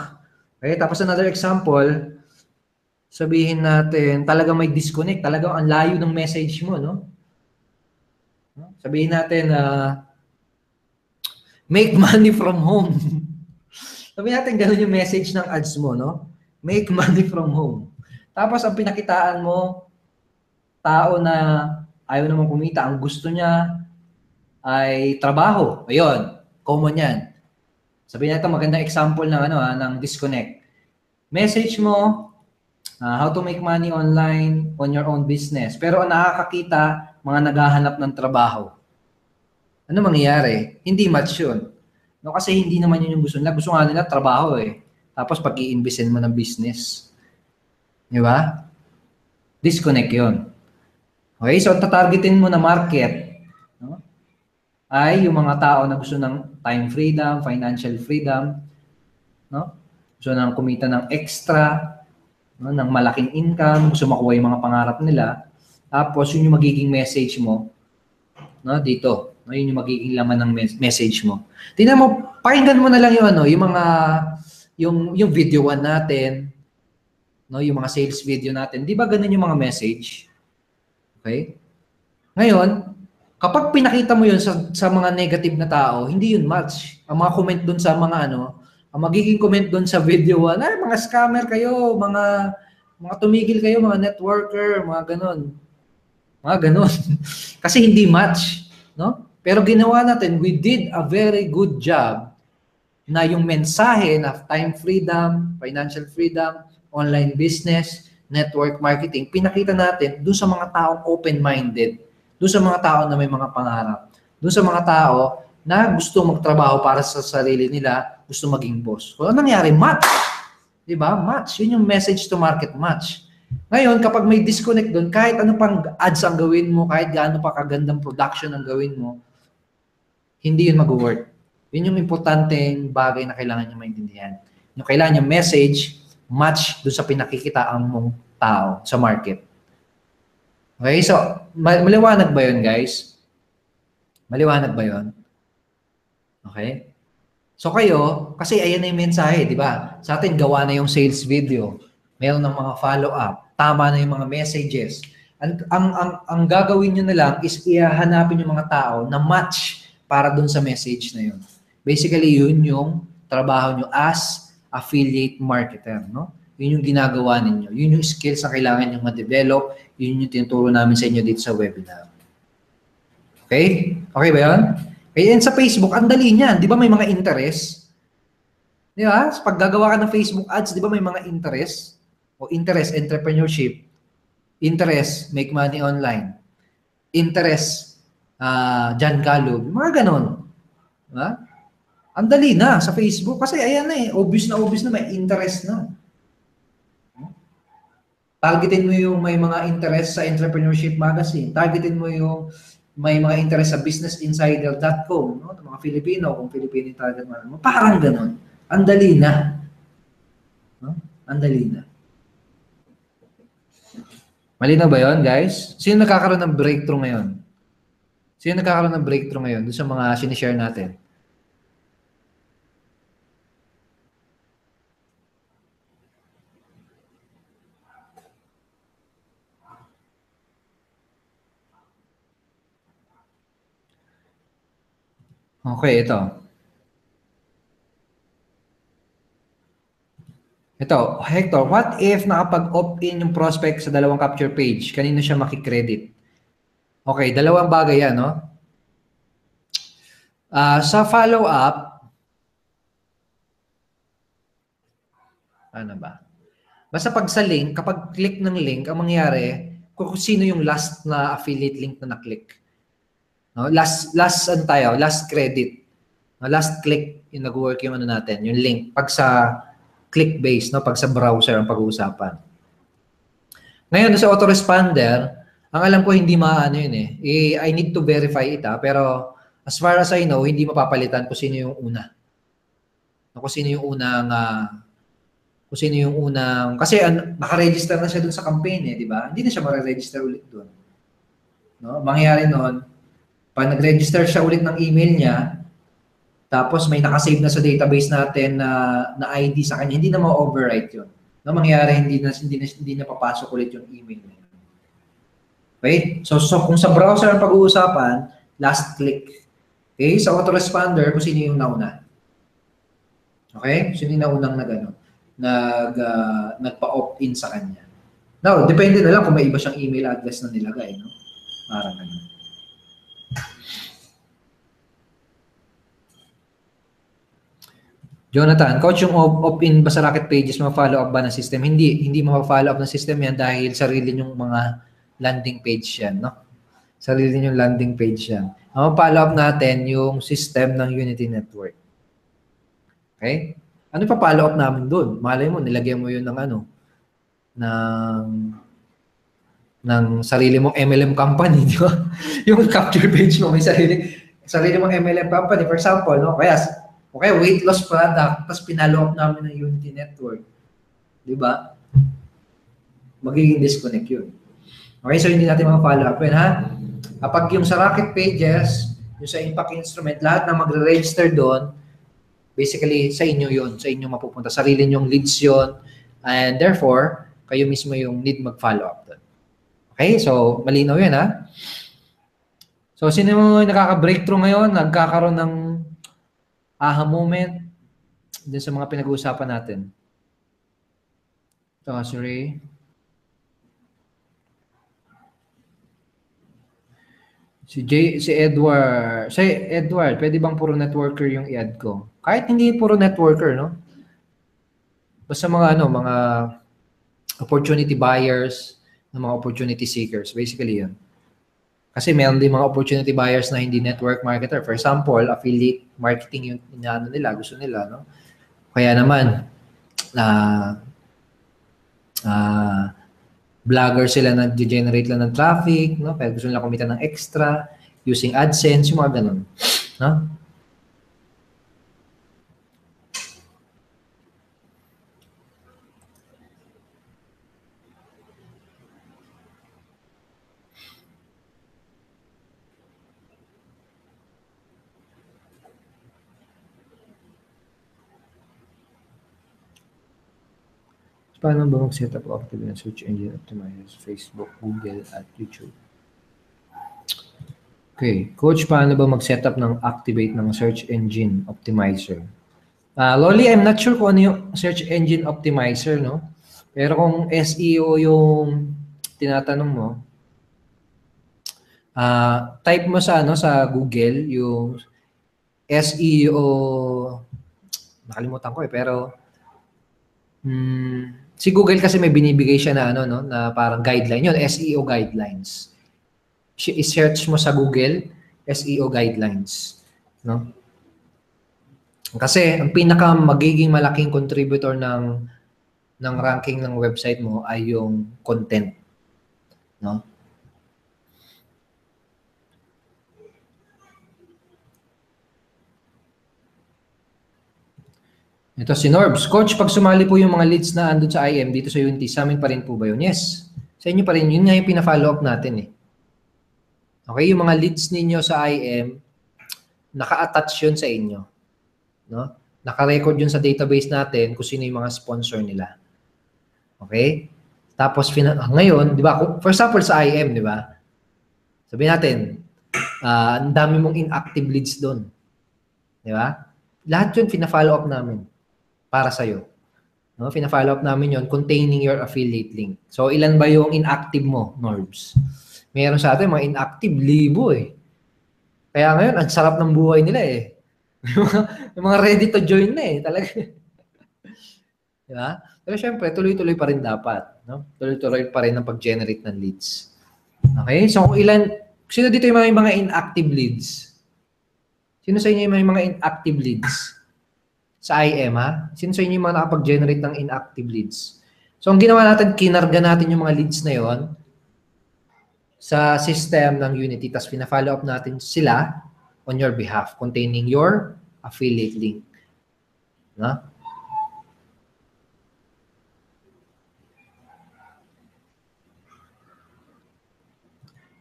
Okay? Tapos another example, sabihin natin, talagang may disconnect. Talagang ang layo ng message mo, no? Sabihin natin, make money from home. Sabihin natin, gano'n yung message ng ads mo, no? Make money from home. Tapos, ang pinakitaan mo, tao na ayaw naman kumita, ang gusto niya ay trabaho. Ayun, common yan. Sabihin natin, magandang example ng, ng disconnect. Message mo, how to make money online on your own business. Pero ang nakakakita, mga naghahanap ng trabaho. Ano mangyayari? Hindi match yun. No, kasi hindi naman yun yung gusto nila. Gusto nga nila trabaho Tapos pag-i-investin mo ng business. Di ba? Disconnect yun. Okay? So, ang tatargetin mo na market, no, ay yung mga tao na gusto ng time freedom, financial freedom, no? Gusto nang kumita ng extra, no, ng malaking income, gusto makuha yung mga pangarap nila. Tapos, yun yung magiging message mo, no, dito. No, yun yung magiging laman ng message mo. Tingnan mo, pakinggan mo na lang yung video 1 natin, no, yung mga sales video natin. Di ba ganun yung mga message? Okay? Ngayon, kapag pinakita mo yun sa mga negative na tao, hindi yun match. Ang mga comment dun sa mga Ang magiging comment doon sa video 1, ay, mga scammer kayo, mga tumigil kayo, mga networker, mga ganon. Mga ganon. Kasi hindi match, no? Pero ginawa natin, we did a very good job na yung mensahe na time freedom, financial freedom, online business, network marketing, pinakita natin doon sa mga taong open-minded, doon sa mga tao na may mga pangarap, doon sa mga tao na gusto magtrabaho para sa sarili nila, gusto maging boss. Kung ano nangyari? Match! Diba? Match. Yun yung message to market match. Ngayon, kapag may disconnect doon, kahit ano pang ads ang gawin mo, kahit gaano pa kagandang production ang gawin mo, hindi yun mag-work. Yun yung importanteng bagay na kailangan nyo maintindihan. Yung kailangan yung message, match doon sa pinakikitaan mong tao sa market. Okay? So, maliwanag ba yun, guys? Maliwanag ba yun? Okay? So kayo, kasi ayan na yung mensahe, di ba? Sa atin, gawa na yung sales video. Meron ng mga follow-up. Tama na yung mga messages. Ang gagawin nyo na lang is ihahanapin yung mga tao na match para dun sa message na yun. Basically, yun yung trabaho nyo as affiliate marketer, no? Yun yung ginagawa ninyo. Yun yung skills na kailangan nyo ma-develop. Yun yung tinuturo namin sa inyo dito sa webinar. Okay? Okay ba yun? Okay, and sa Facebook, ang dali niyan. Di ba may mga interest? Di ba? Pag gagawa ka ng Facebook ads, di ba may mga interest? O interest, entrepreneurship. Interest, make money online. Interest, John Calub. Mga ganon. Diba? Ang dali na sa Facebook. Kasi ayan na eh. Obvious na may interest na. Targetin mo yung may mga interest sa Entrepreneurship Magazine. Targetin mo yung may mga interest sa businessinsider.com, no? Mga Filipino, kung Filipino yung target mo. Parang ganon. Ang dali na. No? Ang dali na. Malinaw ba yun, guys? Sino nagkakaroon ng breakthrough ngayon? Sino nagkakaroon ng breakthrough ngayon doon sa mga sinishare natin? Okay, ito. Ito, Hector, what if nakapag-opt-in yung prospect sa dalawang capture page? Kanino siya makikredit? Okay, dalawang bagay yan, no? Sa follow-up, ano ba? Basta pag sa link, kapag click ng link, ang mangyari, kung sino yung last na affiliate link na na-click. No? Last credit. No? Last click, yung nag-work yung ano natin, yung link. Pag sa click-based, no? Pag sa browser ang pag-uusapan. Ngayon, sa autoresponder, ang alam ko hindi maano yun eh. I need to verify it pero as far as I know, hindi mapapalitan kung sino yung una. Kung sino yung unang, kasi naka-register na siya dun sa campaign di ba? Hindi na siya mare-register ulit dun. No? Mangyayari nun, pag nag-register siya ulit ng email niya, tapos may nakasave na sa database natin na ID sa kanya, hindi na ma-overwrite yun. No, mangyayari, hindi na papasok ulit yung email na yun. Okay? So kung sa browser ang pag-uusapan, last click. Okay? Sa autoresponder, kung sino yung nauna. Okay? Sino yung naunang nagpa-opt-in sa kanya. Now, depende na lang kung may iba siyang email address na nilagay. No? Parang ganun. Jonathan, coach, yung opt-in ba sa Rocket Pages, ma-follow up ba ng system? Hindi ma-follow up ng system yan dahil sarili yung mga landing page yan, no? Sarili yung landing page yan. Ang ma-follow up natin yung system ng Unity Network. Okay? Ano pa follow up namin doon? Malay mo, nilagyan mo yun ng sarili mong MLM company, di ba? Yung capture page mo, may sarili mong MLM company. For example, no? Okay, weight loss product, tapos pinalo up namin ng Unity Network. Di ba? Magiging disconnect yun. Okay, so hindi natin mga follow up yun, ha? Kapag yung sa Rocket Pages, yung sa Impact Instrument, lahat na magre-register doon, basically, sa inyo yun. Sa inyo mapupunta. Sarili nyong leads yun. And therefore, kayo mismo yung need mag-follow up doon. Okay, so malinaw yun, ha? So, sino yung nakaka-breakthrough ngayon? Nagkakaroon ng aha moment. din sa mga pinag-uusapan natin. Ito, si Ray. Si Edward, pwede bang puro networker yung i-add ko? Kahit hindi puro networker, no? Basta mga mga opportunity buyers, mga opportunity seekers, basically 'yun. Kasi meron din mga opportunity buyers na hindi network marketer. For example, affiliate marketing yung inaano nila, gusto nila, no? Kaya naman vlogger sila na generate lang ng traffic, no? Kaya gusto nila kumita ng extra using AdSense, yung mga ganun. No? Paano ba mag-set up o active ng search engine optimizers, Facebook, Google, at YouTube? Okay. Coach, paano ba mag-set up ng activate ng search engine optimizer? Loli, I'm not sure kung ano yung search engine optimizer, no? Pero kung SEO yung tinatanong mo, type mo sa sa Google yung SEO, nakalimutan ko pero si Google kasi may binibigay siya na na parang guideline yun, SEO guidelines. I-search mo sa Google SEO guidelines, no? Kasi ang pinaka magiging malaking contributor ng ranking ng website mo ay yung content, no? Ito si Norbs. Coach, pag sumali po yung mga leads na andun sa IM dito sa Unity, sa amin pa rin po ba yun? Yes. Sa inyo pa rin. Yun nga yung pina-follow up natin eh. Okay, yung mga leads ninyo sa IM, naka-attach yun sa inyo. No? Naka-record yun sa database natin kung sino yung mga sponsor nila. Okay? Tapos, ngayon, di ba, for example sa IM, di ba? Sabihin natin, ang dami mong inactive leads doon. Di ba? Lahat yun, pina-follow up namin para sa'yo. No? Pina-follow up namin yun containing your affiliate link. So, ilan ba yung inactive mo, Norbs? Meron sa atin, mga inactive, 1,000 eh. Kaya ngayon, ang sarap ng buhay nila eh. yung mga ready to join na eh, talaga. Diba? Pero syempre, tuloy-tuloy pa rin dapat. No? Tuloy-tuloy pa rin ang pag-generate ng leads. Okay? So, sino dito yung mga inactive leads? Sino sa inyo yung mga inactive leads? Sa IM, ha? Sino sa inyo yung mga nakapag-generate ng inactive leads? So, ang ginawa natin, kinarga natin yung mga leads na yon sa system ng Unity, tapos pina-follow up natin sila on your behalf, containing your affiliate link. No?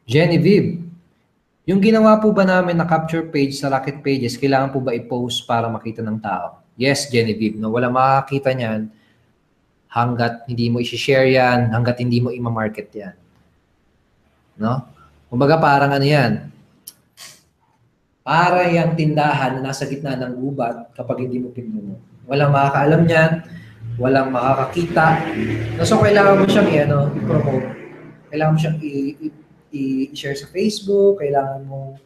Genevieve, yung ginawa po ba namin na capture page sa Rocket Pages, kailangan po ba i-post para makita ng tao? Yes, Genevieve. No? Wala makakita niyan hanggat hindi mo i-share yan, hanggat hindi mo i-market yan. No? Kumbaga parang ano yan, para yung tindahan na nasa gitna ng gubat kapag hindi mo pinuno. Walang makakaalam niyan, walang makakakita. So, kailangan mo siyang i-promote. Kailangan mo siyang i-share sa Facebook, kailangan mo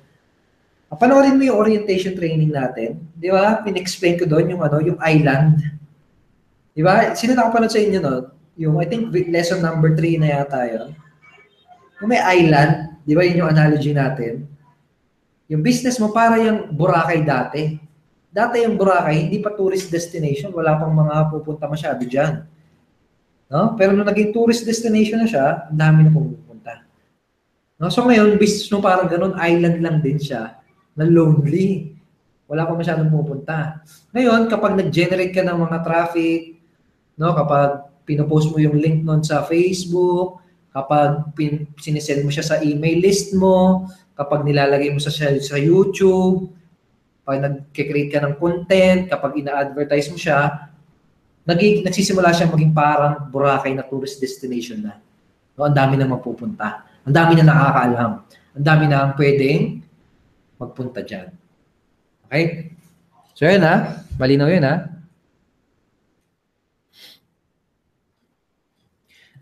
panoorin mo yung orientation training natin. Di ba? Pin-explain ko doon yung island. Di ba? Sino nakapanood sa inyo no? Yung, I think, lesson number 3 na yata yun. Yung may island, di ba yun yung analogy natin? Yung business mo para yung Boracay dati. Dati yung Boracay, hindi pa tourist destination. Wala pang mga pupunta masyado dyan. No? Pero nung naging tourist destination na siya, ang dami na pupunta. No? So ngayon, business mo parang ganun, island lang din siya. Na lonely. Wala pa masyadong pupunta. Ngayon, kapag nag-generate ka ng mga traffic, no, kapag pinopost mo yung link nun sa Facebook, kapag sinesend mo siya sa email list mo, kapag nilalagay mo sa YouTube, pag nag-create ka ng content, kapag ina-advertise mo siya, nagsisimula siya maging parang Boracay na tourist destination na. No, ang dami na mapupunta. Ang dami na nakakaalam. Ang dami na ang pwedeng magpunta dyan. Okay? So yun ha. Malinaw yun ha.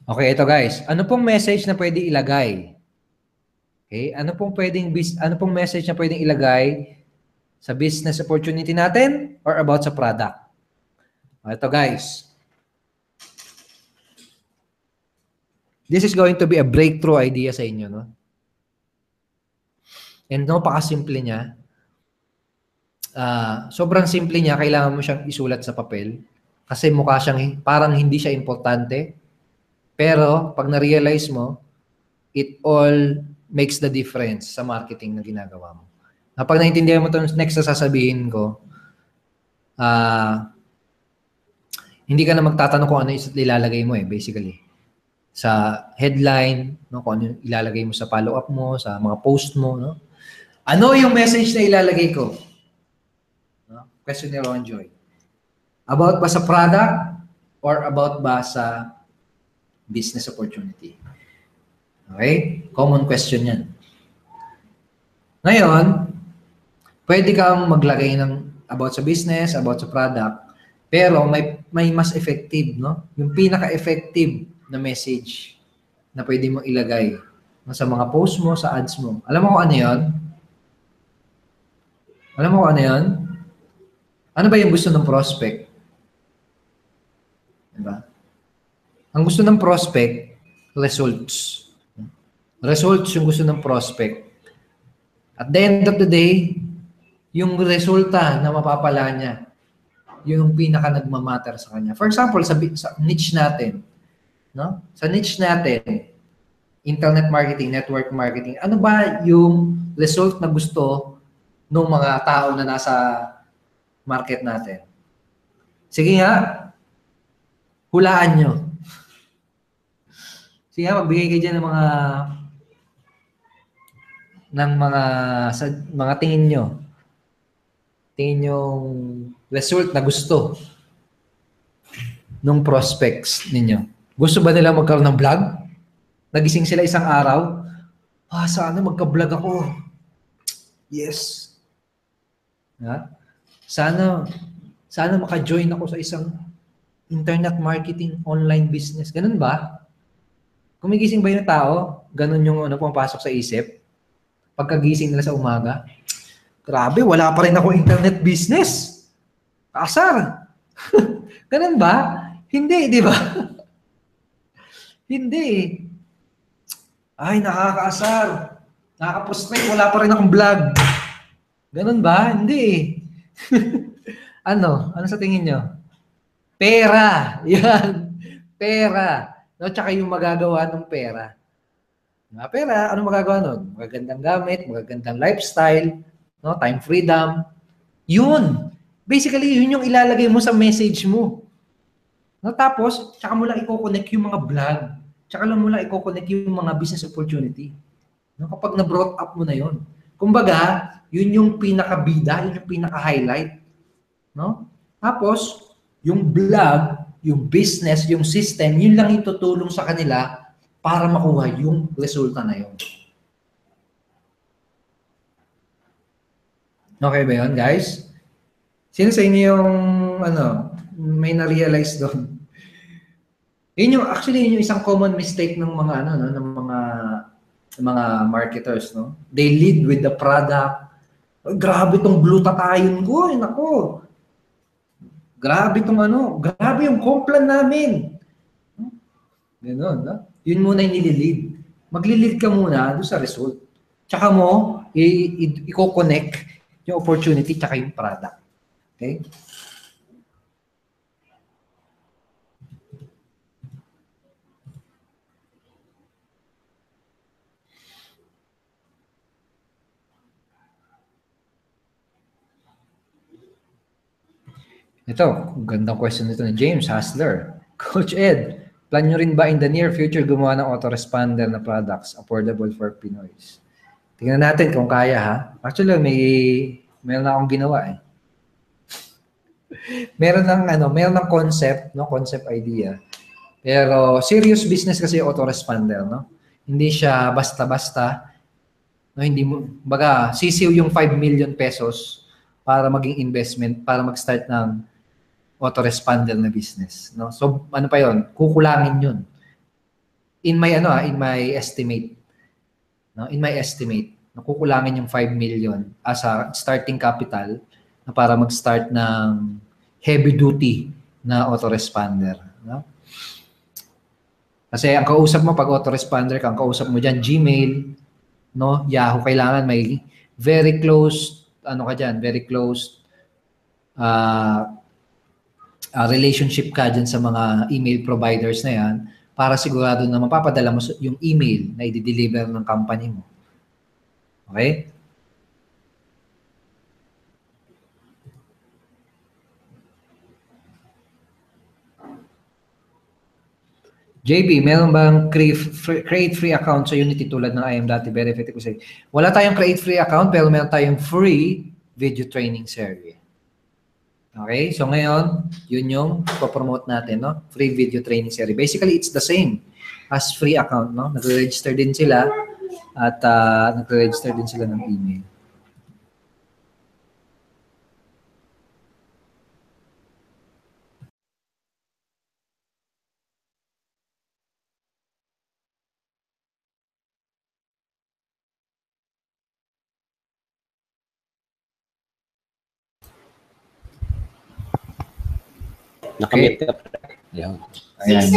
Okay, ito guys. Ano pong message na pwede ilagay? Okay, ano pong message na pwedeng ilagay sa business opportunity natin or about sa product? Ito guys. This is going to be a breakthrough idea sa inyo, no? And napakasimple niya. Sobrang simple niya, kailangan mo siyang isulat sa papel kasi mukha siyang parang hindi siya importante. Pero pag na-realize mo, it all makes the difference sa marketing na ginagawa mo. Kapag naintindihan mo itong next na sasabihin ko, hindi ka na magtatanong kung ano ilalagay mo basically. Sa headline, no, kung ano ilalagay mo sa follow-up mo, sa mga post mo. No? Ano yung message na ilalagay ko? No? Question ni Ron Joy. About ba sa product or about ba sa business opportunity? Okay? Common question yan. Ngayon, pwede kang maglagay ng about sa business, about sa product, pero may mas effective, no? Yung pinaka-effective na message na pwede mo ilagay sa mga post mo, sa ads mo. Alam mo kung ano yun? Alam mo kung ano yun? Ano ba yung gusto ng prospect? Diba? Ang gusto ng prospect, results. Results yung gusto ng prospect. At the end of the day, yung resulta na mapapala niya, yung pinaka nagmamatter sa kanya. For example, sa niche natin, no? Sa niche natin, internet marketing, network marketing, ano ba yung result na gusto ng mga tao na nasa market natin? Sige nga, hulaan nyo. Sige nga, magbigay kayo dyan ng mga tingin nyo. Tingin yung result na gusto ng prospects ninyo. Gusto ba nila magkaroon ng vlog? Nagising sila isang araw, sana magka-vlog ako. Yes. Sana maka-join ako sa isang internet marketing online business. Ganun ba? Kumigising ba yung tao? Ganun yung pumapasok sa isip? Pagkagising nila sa umaga? Grabe, wala pa rin ako internet business. Kasar. Ganun ba? Hindi, di ba? Hindi. Ay, nakakaasar. Nakaka-frustrate, wala pa rin akong vlog. Ganun ba? Hindi. Ano sa tingin nyo? Pera. Yan. Pera. No, tsaka yung magagawa ng pera. Pera, ano magagawa nun? Magagandang gamit, magagandang lifestyle, no? Time freedom. Yun. Basically, yun yung ilalagay mo sa message mo. No, tapos, tsaka mo lang i-connect yung mga vlog. Tsaka lang mo lang i-connect yung mga business opportunity. No, kapag na-brought up mo na yun. Kumbaga, yun yung pinaka-bida, yun yung pinaka-highlight. No? Tapos, yung vlog, yung business, yung system, yun lang itutulong sa kanila para makuha yung resulta na yun. Okay ba yun, guys? Sino sa inyo yung, may na-realize doon? Yun yung isang common mistake ng mga, ng mga marketers, no? They lead with the product. Oh, grabe tong glutathione ko, nako. Grabe grabe yung complan namin. Ganun, no? Yun muna yung nililid. Maglilid ka muna doon sa result. Tsaka mo, i-connect yung opportunity tsaka yung product. Okay? Ito, gandang question nito ni James Hasler. Coach Ed, plan nyo rin ba in the near future gumawa ng autoresponder na products affordable for Pinoys? Tingnan natin kung kaya ha. Actually, meron na akong ginawa meron ng concept, concept idea. Pero serious business kasi autoresponder, no? Hindi siya basta-basta. No, hindi mo sisiw yung 5 million pesos para maging investment, para mag-start ng autoresponder na business, no? So, pa 'yon? Kukulangin 'yun. in my estimate, no? In my estimate, nakukulangin yung 5 million as a starting capital na para mag-start ng heavy duty na autoresponder, no? Kasi ang kausap mo pag autoresponder, ang kausap mo diyan Gmail, no? Yahoo, kailangan may very close very close relationship ka dyan sa mga email providers na yan para sigurado na mapapadala mo yung email na i-deliver ng company mo. Okay? JB, meron bang create free account sa Unity tulad ng I am dati verified ko say? Wala tayong create free account pero meron tayong free video training series. Okay? So ngayon, yun yung po-promote natin, no? Free video training series. Basically, it's the same as free account, no? Nagre-register din sila at nagre-register din sila ng email. Nakamit ka pa. Ayan.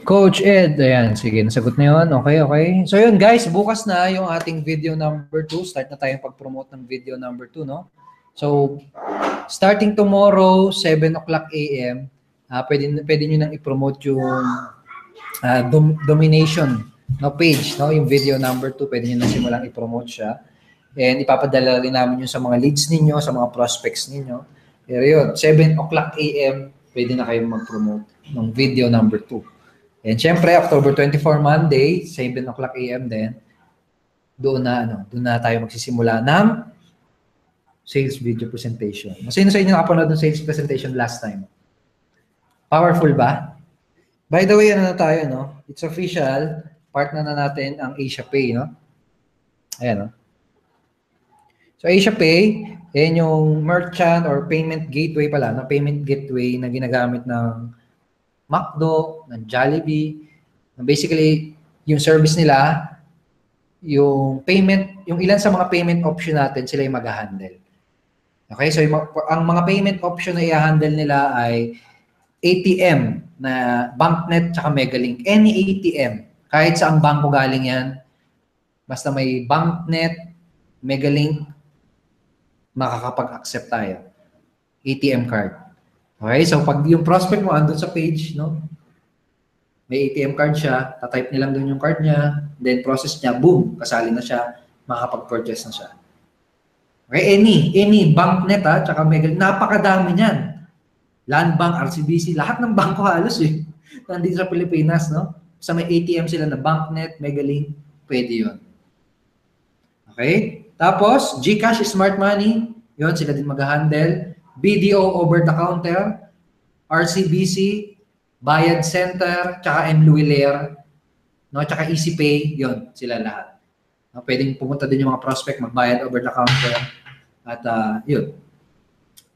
Coach Ed, ayan, sige, nasagot na yun. Okay, okay. So yun guys, bukas na yung ating video number 2. Start na tayong pag-promote ng video number 2, no? So, starting tomorrow, 7 o'clock a.m., pwede nyo nang i-promote yung domination page, no? Yung video number 2, pwede nyo nang simulang i-promote siya. And ipapadala rin namin yun sa mga leads ninyo, sa mga prospects ninyo. Pero yun, 7 o'clock a.m., pwede na kayong mag-promote ng video number 2. And syempre, October 24, Monday, 7 o'clock a.m. din, doon na tayo magsisimula ng sales video presentation. Sino sa inyo nakapanood ng sales presentation last time? Powerful ba? By the way, tayo, no? It's official. Partner na natin ang AsiaPay, no? Ayan, no? So, AsiaPay, yan yung merchant or payment gateway pala, no? Payment gateway na ginagamit ng McDo, ng Jollibee. Basically, yung service nila, yung payment, yung ilan sa mga payment option natin, sila yung mag-handle. Okay? So, ang mga payment option na i-handle nila ay ATM na Banknet tsaka Megalink. Any ATM. Kahit saang bangko galing yan, basta may Banknet, Megalink, makakapag-accept tayo. ATM card. Okay? So, pag yung prospect mo andun sa page, no? May ATM card siya, tatype nilang doon yung card niya, then process niya, boom, kasali na siya, makakapag-purchase na siya. Okay? Any Banknet, tsaka Megalink, napakadami niyan. Land Bank, RCBC, lahat ng bangko halos eh. Nandito sa Pilipinas, no? Sa may ATM sila na Banknet, Megalink, pwede yun. Okay? Tapos, GCash, Smart Money, yun, sila din mag-handle. BDO, over the counter, RCBC, Bayad Center, tsaka M. Luiler, no? Tsaka EasyPay, yun, sila lahat. No? Pwedeng pumunta din yung mga prospect, magbayad over the counter, at yun.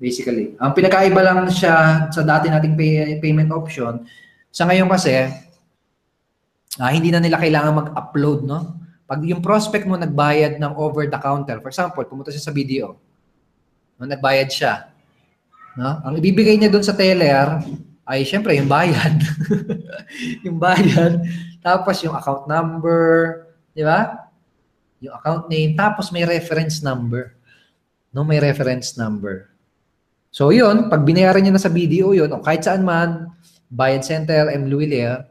Basically. Ang pinakaiba lang siya sa dati nating payment option, sa ngayon kasi, hindi na nila kailangan mag-upload, no? Pag yung prospect mo nagbayad ng over the counter, for example, pumunta siya sa BDO, no, nagbayad siya, no? Ang ibibigay niya doon sa teller ay syempre yung bayad. Yung bayad, tapos yung account number, di ba? Yung account name, tapos may reference number. No, may reference number. So yun, pag binayaran niya na sa BDO yun, o kahit saan man, Bayad Center, M. Luiler,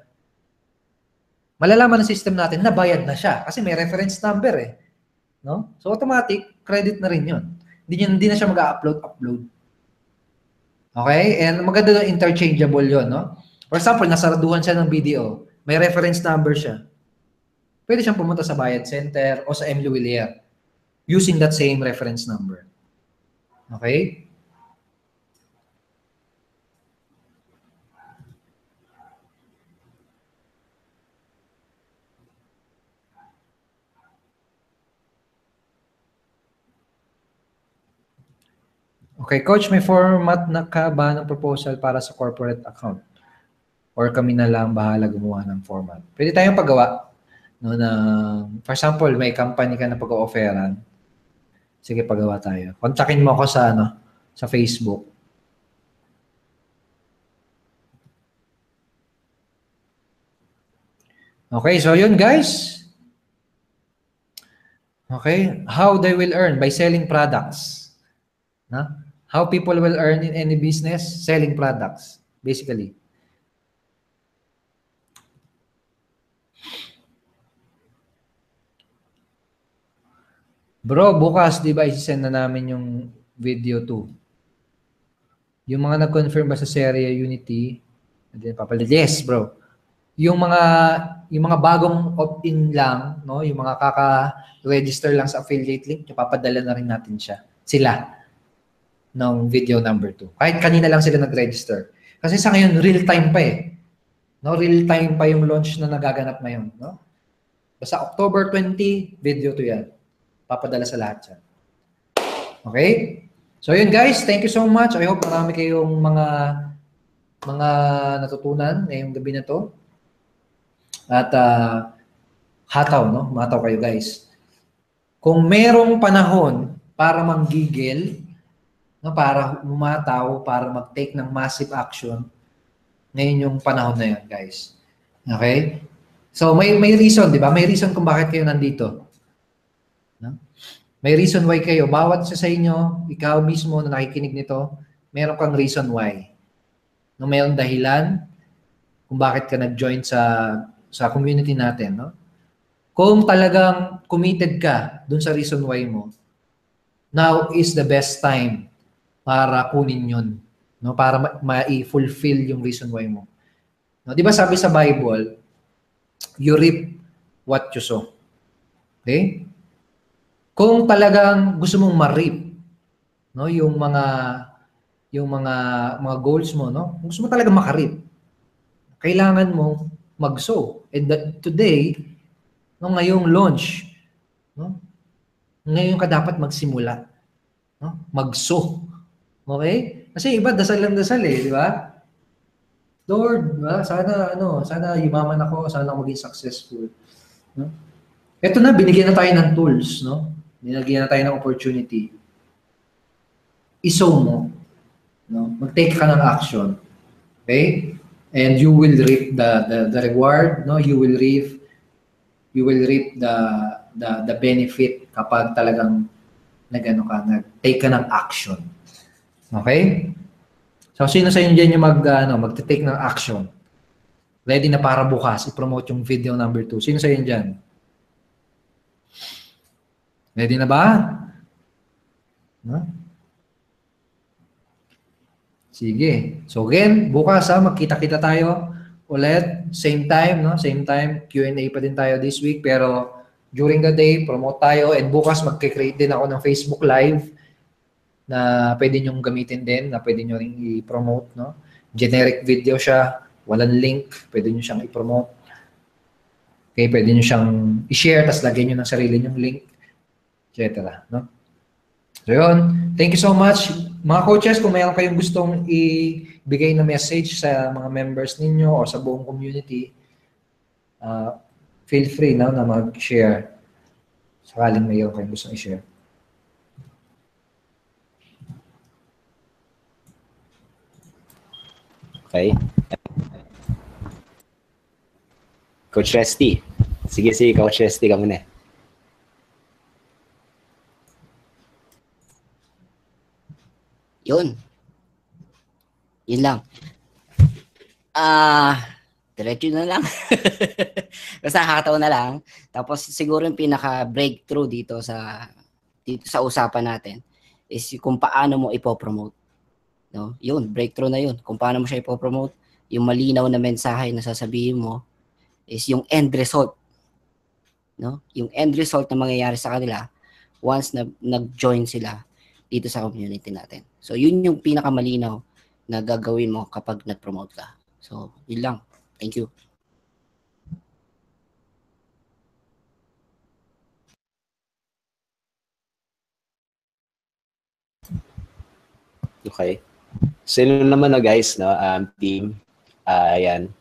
malalaman ng system natin na bayad na siya kasi may reference number eh. No? So automatic, credit na rin yun. Hindi na siya mag-upload. Okay? And maganda doon, interchangeable yun. No? For example, nasaraduhan siya ng BDO, may reference number siya. Pwede siyang pumunta sa Bayad Center o sa M. Luiler using that same reference number. Okay? Okay, Coach, may format na ka ba ng proposal para sa corporate account? or kami na lang bahala gumawa ng format. Pwede tayong paggawa. No, na, for example, may company ka na pag-o-offeran. Sige, paggawa tayo. Kontakin mo ako sa, sa Facebook. Okay, so yun guys. Okay, how they will earn by selling products. Huh? How people will earn in any business? Selling products, basically. Bro, bukas, di ba, isi-send na namin yung video 2. Yung mga nag-confirm ba sa Seria Unity? Yes, bro. Yung mga bagong opt-in lang, no, yung mga kaka-register lang sa affiliate link, papadala na rin natin sila ng video number 2. Kahit kanina lang sila nag-register. Kasi sa ngayon real time pa eh. No, real time pa yung launch na nagaganap ngayon, no? Basta October 20, video 2 yan. Papadala sa lahat yan. Okay? So yun guys, thank you so much. I hope marami kayong mga natutunan ngayong gabi na to. At hataw, no? Mataw kayo guys. Kung merong panahon para manggigil, no, para umataw, para mag-take ng massive action, ngayon yung panahon na yun, guys. Okay? So may reason, di ba? May reason kung bakit kayo nandito. No? May reason why kayo. Bawat isa sa inyo, ikaw mismo na nakikinig nito, meron kang reason why. No, mayroong dahilan kung bakit ka nag-join sa community natin, no? Kung talagang committed ka dun sa reason why mo, now is the best time para kunin yun, no? Para ma-fulfill yung reason why mo. No, 'di ba sabi sa Bible, you reap what you sow. Okay? Kung talagang gusto mong ma-reap, no, yung mga goals mo, no? Kung gusto mo talaga maka-reap, kailangan mo mag-sow. And today, no, ngayong launch, no? Ngayon ka dapat magsimula, no? Mag-sow. Okay? Kasi iba dasal lang dasal eh, di ba? Lord, diba? Sana yumaman ako, sana ako maging successful. No? Ito na, binigyan na tayo ng tools, no? Binigyan na tayo ng opportunity. I-sow mo, no? Mag-take ka ng action. Okay? And you will reap the reward, no? You will reap the benefit kapag talagang nag-take ka ng action. Okay? So sino sa inyo diyan yung mag-take ng action? Ready na para bukas i-promote yung video number 2. Sino sa inyo diyan? Ready na ba? No? Sige. So again, bukas magkita-kita tayo ulit, same time, no? Same time, Q&A pa din tayo this week, pero during the day, promote tayo, and bukas magke-create din ako ng Facebook Live na pwede nyo gamitin din, na pwede nyo rin i-promote, no? Generic video siya, walang link, pwede nyo siyang i-promote. Okay, pwede nyo siyang i-share, tas lagyan nyo ng sarili nyong link, etc. No? So yun, thank you so much. Mga coaches, kung mayroon kayong gustong ibigay na message sa mga members ninyo o sa buong community, feel free na mag-share sakaling mayroon kayong gustong i-share. Okay. Coach Resty. Sige, Coach Resty ka muna. Yun. Yun lang. Diretso na lang. Basta nakakatawa na lang. Tapos siguro yung pinaka-breakthrough dito sa usapan natin is kung paano mo ipopromote. No? Yun, breakthrough na yun. Kung paano mo siya ipopromote, yung malinaw na mensahe na sasabihin mo is yung end result. No? Yung end result na mangyayari sa kanila once na nag-join sila dito sa community natin. So, yun yung pinakamalinaw na gagawin mo kapag nag-promote ka. So, yun lang. Thank you. Okay. So, yun naman na guys, no? Team, ayan.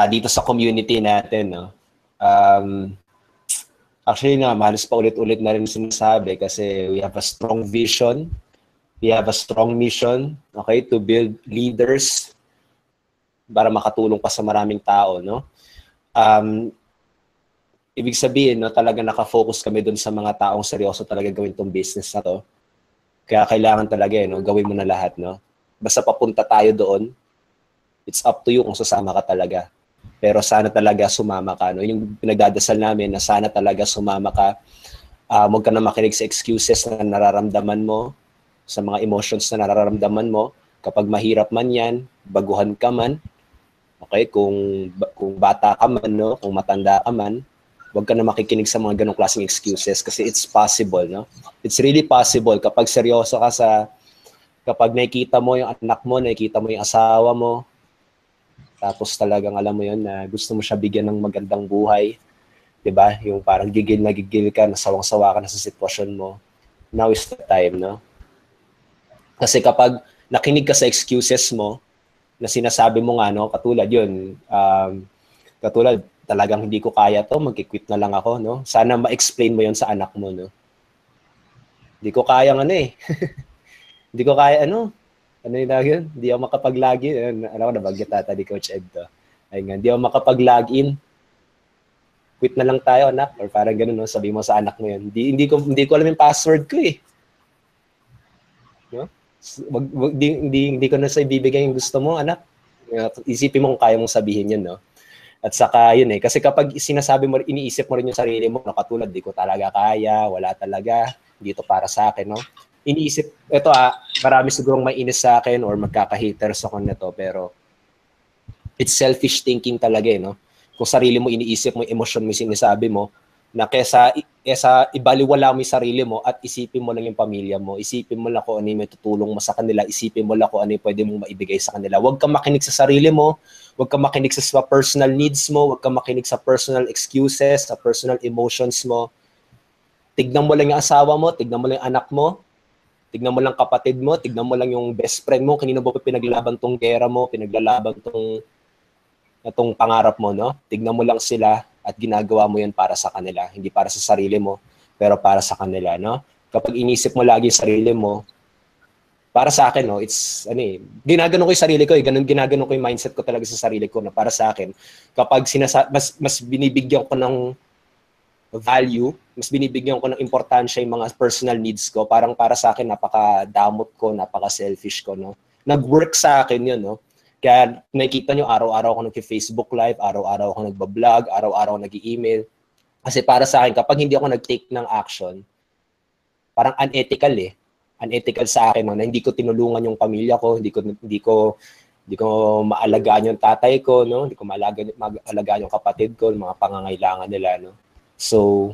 dito sa community natin, no? Actually na, mahalos pa ulit-ulit na rin sinasabi kasi we have a strong vision, we have a strong mission, okay, to build leaders para makatulong pa sa maraming tao, no? Ibig sabihin, no, talaga nakafocus kami dun sa mga taong seryoso talaga gawin tong business na to. Kaya kailangan talaga, no, gawin mo na lahat, no? Basta papunta tayo doon, it's up to you kung sasama ka talaga. Pero sana talaga sumama ka, no? Yung pinagdadasal namin na sana talaga sumama ka. Huwag ka na makinig sa excuses na nararamdaman mo, sa mga emotions na nararamdaman mo. Kapag mahirap man yan, baguhan ka man, okay? Kung bata ka man, no? Kung matanda ka man, huwag ka na makikinig sa mga ganong klaseng excuses kasi it's possible, no? It's really possible kapag seryoso ka kapag nakikita mo yung anak mo, nakikita mo yung asawa mo, tapos talagang alam mo yun na gusto mo siya bigyan ng magandang buhay, 'di ba? Yung parang gigil ka, nasawang-sawa ka na sa sitwasyon mo. Now is the time, no? Kasi kapag nakinig ka sa excuses mo, na sinasabi mo nga, no, katulad yun, katulad, talagang hindi ko kaya to, mag-quit na lang ako, no? Sana ma-explain mo yun sa anak mo, no? Hindi ko kaya hindi ko kaya, ano yung tawag yun? Hindi ako makapag-login. Alam ko, nabanggit tata ni Coach Ed to. Ayun nga, hindi ako makapag-login. Quit na lang tayo, anak. Or parang gano'n, no? Sabi mo sa anak mo yun. Hindi ko alam yung password ko, eh. No? Hindi ko na sa ibibigay yung gusto mo, anak. Isipin mo kung kaya mong sabihin yun, no? At saka yun eh, kasi kapag sinasabi mo, iniisip mo rin yung sarili mo, no, katulad, di ko talaga kaya, wala talaga, dito para sa akin, no? Iniisip, ito marami sigurong mainis sa akin or magkaka-haters ako nito, pero it's selfish thinking talaga eh, no? Kung sarili mo iniisip mo, emosyon mo sinasabi mo, na kesa ibaliwala mo yung sarili mo at isipin mo lang yung pamilya mo, isipin mo lang kung ano yung may tutulong mo sa kanila, isipin mo lang kung ano yung pwede mong maibigay sa kanila. Huwag kang makinig sa sarili mo, huwag kang makinig sa personal needs mo, huwag kang makinig sa personal excuses, sa personal emotions mo. Tignan mo lang yung asawa mo, tignan mo lang yung anak mo, tignan mo lang kapatid mo, tignan mo lang yung best friend mo, kanino ba pinaglalaban tong gera mo, pinaglalaban tong pangarap mo, no? Tignan mo lang sila at ginagawa mo yan para sa kanila, hindi para sa sarili mo, pero para sa kanila, no? Kapag inisip mo lagi yung sarili mo, para sa akin, no, it's, ginaganon ko yung sarili ko, ginaganon ko yung mindset ko talaga sa sarili ko, na para sa akin, kapag mas binibigyan ko ng value, mas binibigyan ko ng importansya yung mga personal needs ko, parang para sa akin, napaka-damot ko, napaka-selfish ko, no? Nag-work sa akin yun, no? Kaya nakikita nyo, araw-araw ako nag-Facebook Live, araw-araw ako nag-vlog, araw-araw ako nag-email. Kasi para sa akin, kapag hindi ako nag-take ng action, parang unethical eh. Unethical sa akin, no? Na hindi ko tinulungan yung pamilya ko, hindi ko maalagaan yung tatay ko, no? Hindi ko maalagaan yung kapatid ko, yung mga pangangailangan nila, no? So,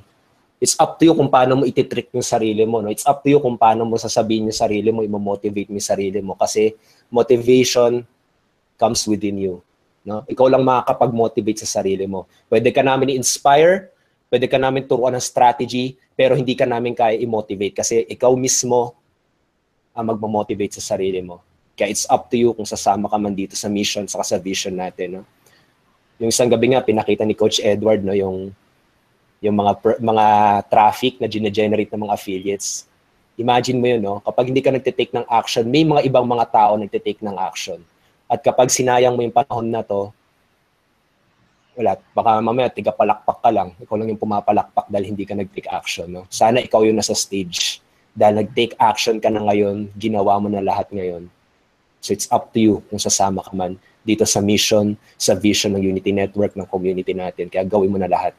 it's up to you kung paano mo ititrick yung sarili mo, no? It's up to you kung paano mo sasabihin yung sarili mo, i-motivate mo yung sarili mo. Kasi motivation comes within you, no? Ikaw lang makakapag-motivate sa sarili mo. Pwede ka namin i-inspire, pwede ka namin turuan ng strategy, pero hindi ka namin kaya i-motivate kasi ikaw mismo ang magmamotivate sa sarili mo. Kaya it's up to you kung sasama ka man dito sa mission saka sa vision natin, no? Yung isang gabi nga, pinakita ni Coach Edward, no, yung mga traffic na gine-generate ng mga affiliates. Imagine mo yun, no? Kapag hindi ka nagtitake ng action, may mga ibang mga tao nagtitake ng action. At kapag sinayang mo yung panahon na to, wala, baka mamaya tiga-palakpak ka lang. Ikaw lang yung pumapalakpak dahil hindi ka nag-take action, no? Sana ikaw yung nasa stage. Dahil nag-take action ka na ngayon, ginawa mo na lahat ngayon. So it's up to you kung sasama ka man dito sa mission, sa vision ng Unity Network, ng community natin. Kaya gawin mo na lahat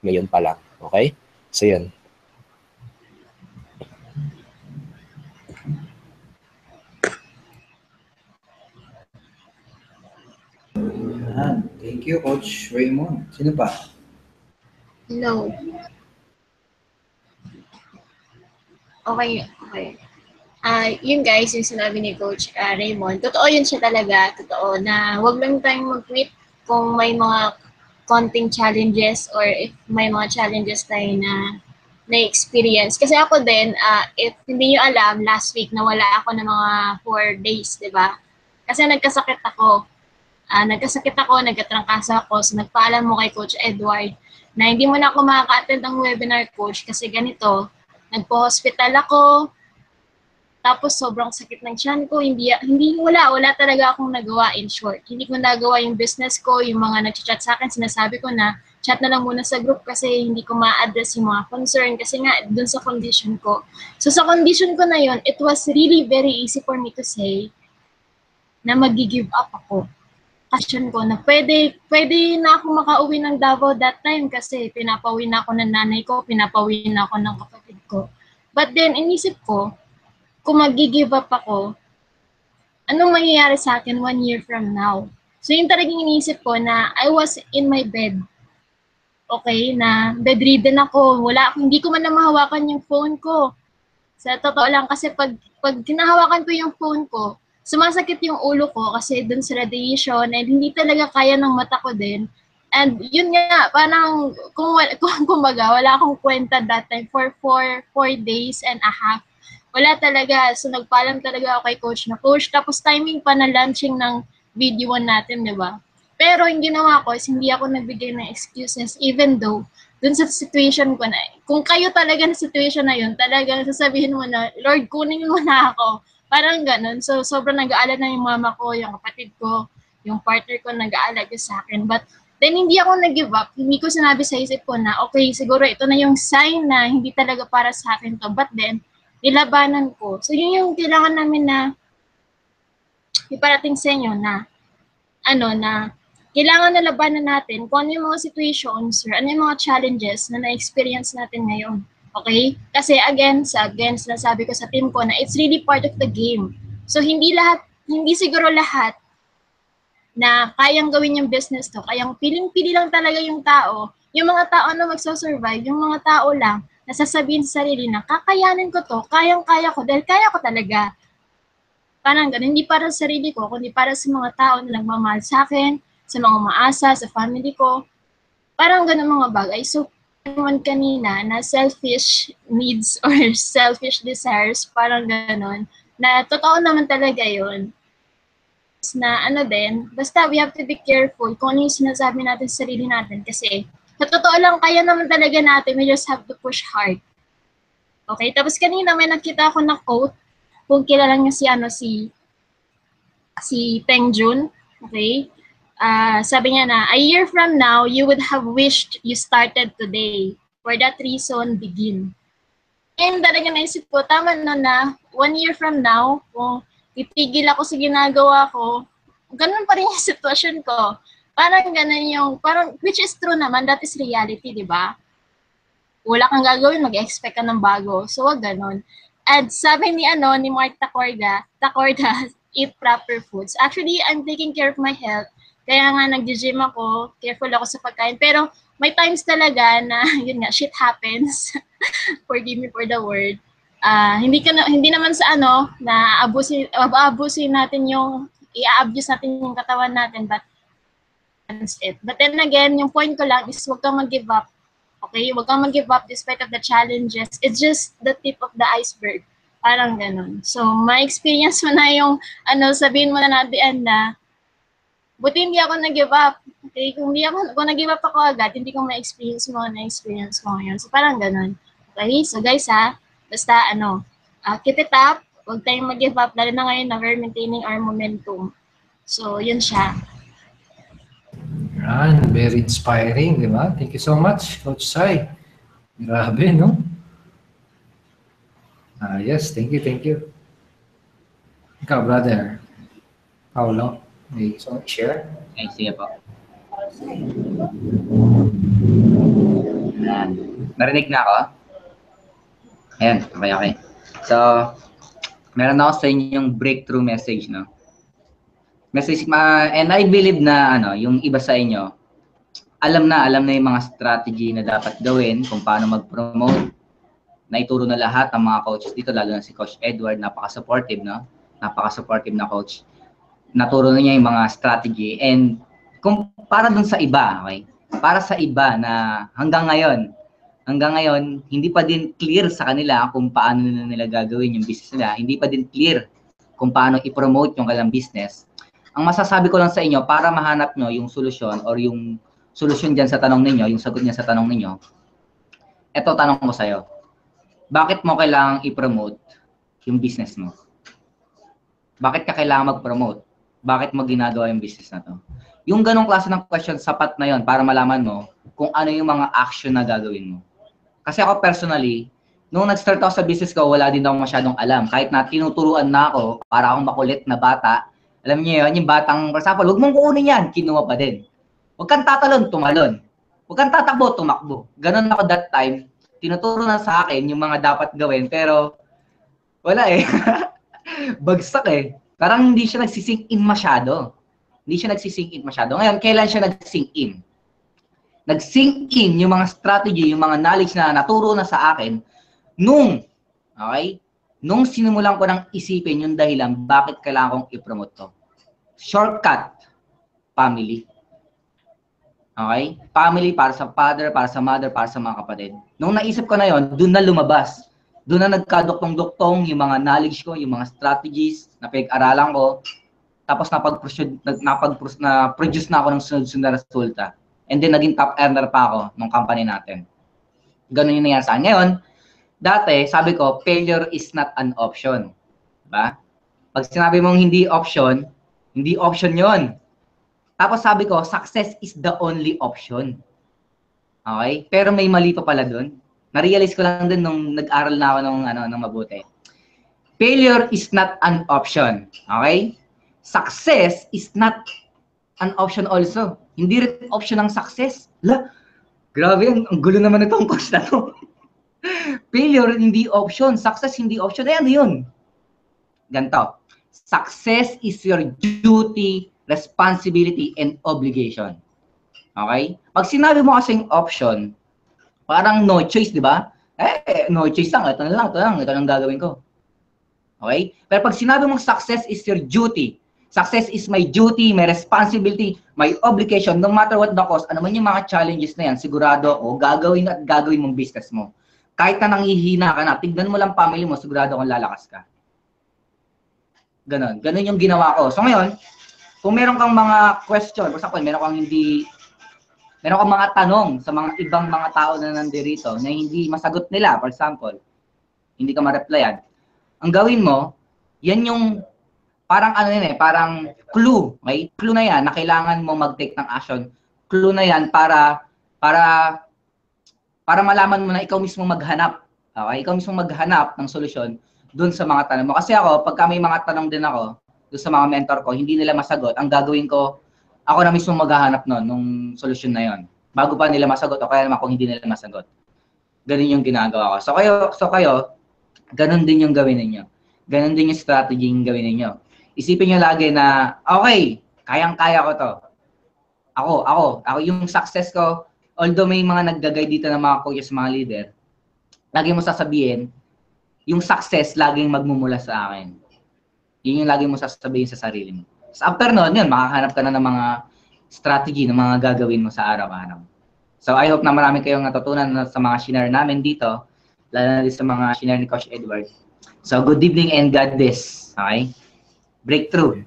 ngayon pa lang. Okay? So, yan. Thank you, Coach Raymond. Sino pa? Hello. Okay. Yun guys, yung sinabi ni Coach Raymond, totoo yun siya talaga. Totoo na wag lang tayong mag-quit kung may mga konting challenges or if may mga challenges tayo na-experience. Kasi ako din, if hindi nyo alam, last week nawala ako ng mga 4 days, di ba? Kasi nagkasakit ako. nagkasakit ako, nagkatrangkasa ako, so nagpaalam mo kay Coach Edward na hindi mo na ako makaka-attend ng webinar, Coach, kasi ganito, nagpo-hospital ako, tapos sobrang sakit ng tiyan ko, wala talaga akong nagawa, in short. Hindi ko nagawa yung business ko, yung mga nag-chat sa akin, sinasabi ko na chat na lang muna sa group kasi hindi ko ma-address yung mga concern kasi nga dun sa condition ko. So sa condition ko na yun, it was really very easy for me to say na mag-give up ako. Passion ko na pwede na ako makauwi ng Davao that time kasi pinapauwi na ako ng nanay ko, pinapauwi na ako ng kapatid ko. But then, inisip ko, kung mag-give up ako, anong mangyayari sa akin 1 year from now? So, yung talagang inisip ko na I was in my bed. Okay, na bedridden ako. Hindi ko man na mahawakan yung phone ko. Sa totoo lang, kasi pag kinahawakan ko yung phone ko, sumasakit yung ulo ko kasi dun sa radiation and hindi talaga kaya ng mata ko din. And yun nga, parang kumbaga, wala akong kwenta that time for 4 days and a half. Wala talaga. So, nagpaalam talaga ako kay Coach na, Coach, tapos timing pa na launching ng video natin, di ba? Pero yung ginawa ko is hindi ako nagbigay ng excuses even though dun sa situation ko na, kung kayo talaga na situation na yun, talagang sasabihin mo na, Lord, kunin mo na ako. Parang ganun. So, sobrang nag-aalala na yung mama ko, yung kapatid ko, yung partner ko nag-aalala sa akin. But then, hindi ako nag-give up. Hindi ko sinabi sa isip ko na, okay, siguro ito na yung sign na hindi talaga para sa akin to. But then, nilabanan ko. So, yun yung kailangan namin na iparating sa inyo na kailangan na labanan natin kung ano yung mga situations or ano yung mga challenges na na-experience natin ngayon. Okay? Kasi again, sinasabi ko sa team ko na it's really part of the game. So, hindi siguro lahat na kayang gawin yung business to. Kayang piling-pili lang talaga yung tao. Yung mga tao na magsasurvive, yung mga tao lang nasasabihin sa sarili na kakayanin ko to, kayang-kaya ko, dahil kaya ko talaga. Parang ganun, hindi para sa sarili ko, kundi para sa mga tao na nagmamahal sa akin, sa mga umaasa, sa family ko. Parang ganun mga bagay. So, naman kanina na selfish needs or selfish desires, parang ganun, na totoo naman talaga yun. Na basta we have to be careful kung ano yung sinasabi natin sa sarili natin kasi sa totoo lang, kaya naman talaga natin, we just have to push hard. Okay, tapos kanina may nakita ako na quote, kung kilala niyo si Peng Joon, okay? Sabi niya na, a year from now, you would have wished you started today. For that reason, begin. And talaga naisip ko, tama na 1 year from now, kung titigil ako sa ginagawa ko, ganun pa rin yung sitwasyon ko. Parang ganun which is true naman, that is reality, di ba? Wala kang gagawin, mag-expect ka ng bago. So, wag ganun. And sabi ni Mark Tacorda, eat proper foods. Actually, I'm taking care of my health. Kaya nga, nag-gym ako, careful ako sa pagkain. Pero, may times talaga na, yun nga, shit happens. Forgive me for the word. Hindi naman sa na abusin natin i-abuse natin yung katawan natin, but it. But then again, yung point ko lang is huwag kang mag-give up. Okay? Huwag kang mag-give up despite of the challenges. It's just the tip of the iceberg. Parang ganun. So, ma-experience mo na yung, sabihin mo na at the end na, buti hindi ako nag-give up. Okay? Kung nag-give up ako agad, hindi ko ma-experience mo na-experience ko ngayon. So, parang ganun. Okay? So, guys basta keep it up. Huwag tayong mag-give up. Lalo na ngayon na we're maintaining our momentum. So, yun siya. Yan, very inspiring, di ba? Thank you so much, Coach Sai. Grabe, no? Yes, thank you. Ikaw, brother. Paulo, may gusto mong share? Ay, sige po. Ayan. Narinig na ako? Ayan, okay. So, meron ako sa inyo yung breakthrough message, no? And I believe na yung iba sa inyo, alam na yung mga strategy na dapat gawin kung paano mag-promote. Naituro na lahat ng mga coaches dito, lalo na si Coach Edward, napaka-supportive, no? Napaka-supportive na coach. Naturo na niya yung mga strategy. And kung para dun sa iba, okay? Para sa iba na hanggang ngayon, hindi pa din clear sa kanila kung paano nila gagawin yung business nila. Hindi pa din clear kung paano i-promote yung kanilang business. Ang masasabi ko lang sa inyo, para mahanap nyo yung solusyon or yung solusyon dyan sa tanong ninyo, yung sagot niya sa tanong ninyo, eto tanong ko sa'yo. Bakit mo kailangang i-promote yung business mo? Bakit ka kailangan mag-promote? Bakit mo ginagawa yung business na to? Yung ganong klase ng question, sapat na yon para malaman mo kung ano yung mga action na gagawin mo. Kasi ako personally, nung nag-start ako sa business ko, wala din ako masyadong alam. Kahit na tinuturuan na ako para akong makulit na bata, alam niyo yun, yung batang, for example, huwag mong kuunin yan, kinuha pa din. Huwag kang tatalon, tumalon. Huwag kang tatakbo, tumakbo. Ganon ako that time. Tinuturo na sa akin yung mga dapat gawin, pero wala eh. Bagsak eh. Parang hindi siya nagsisink in masyado. Hindi siya nagsisink in masyado. Ngayon, kailan siya nagsink in? Nag-sink in yung mga strategy, yung mga knowledge na naturo na sa akin nung sinimulan ko nang isipin yung dahilan bakit kailangan kong i-promote to. Shortcut, family. Okay? Family para sa father, para sa mother, para sa mga kapatid. Nung naisip ko na yon, doon na lumabas. Doon na nagkaduktong-duktong yung mga knowledge ko, yung mga strategies na pinag-aralan ko. Tapos na-produce na ako ng sunod-sunod na resulta. And then, naging top earner pa ako ng company natin. Ganun yung nangyari sa akin. Ngayon, dati, sabi ko, failure is not an option. Diba? Pag sinabi mong hindi option yon. Tapos sabi ko, success is the only option. Okay? Pero may mali pa pala dun. Na-realize ko lang din nung nag-aral na ako ng mabuti. Failure is not an option. Okay? Success is not an option also. Hindi rin option ng success. Grabe, ang gulo naman itong course na to. Failure, hindi option. Success, hindi option. Ano yun? Ganito. Success is your duty, responsibility, and obligation. Okay? Pag sinabi mo kasing option, parang no choice, di ba? No choice lang. Ito lang gagawin ko. Okay? Pero pag sinabi mong success is your duty, success is my duty, my responsibility, my obligation, no matter what the cost, ano man yung mga challenges na yan, sigurado ako, gagawin mong business mo. Kahit na nanghihina ka na, tignan mo lang family mo, sigurado akong lalakas ka. Ganon yung ginawa ko. So ngayon, kung meron kang mga question, for example, meron kang mga tanong sa mga ibang mga tao na nandirito na hindi masagot nila, for example, hindi ka ma-replyan, ang gawin mo, yan yung parang parang clue, okay? Clue na yan na kailangan mo mag-take ng action. Clue na yan para malaman mo na ikaw mismo maghanap. Okay? Ikaw mismo maghanap ng solusyon dun sa mga tanong mo. Kasi ako, pagka may mga tanong din ako dun sa mga mentor ko, hindi nila masagot, ang gagawin ko, ako na mismo maghahanap nung solusyon na yon. Bago pa nila masagot o kaya naman kung hindi nila masagot. Ganun yung ginagawa ko. So kayo, ganun din yung gawin ninyo. Ganun din yung strategy yung gawin ninyo. Isipin nyo lagi na, okay, kayang-kaya ko to. Ako, yung success ko, although may mga nag-guide dito ng mga coaches, mga leader, lagi mo sasabihin, yung success laging magmumula sa akin. Yun yung lagi mo sasabihin sa sarili mo. So after nun, yun, makakahanap ka na ng mga strategy, ng mga gagawin mo sa araw-araw. So I hope na marami kayong natutunan sa mga shinare namin dito, lalo na din sa mga shinare ni Coach Edward. So good evening and God bless. Okay? Breakthrough.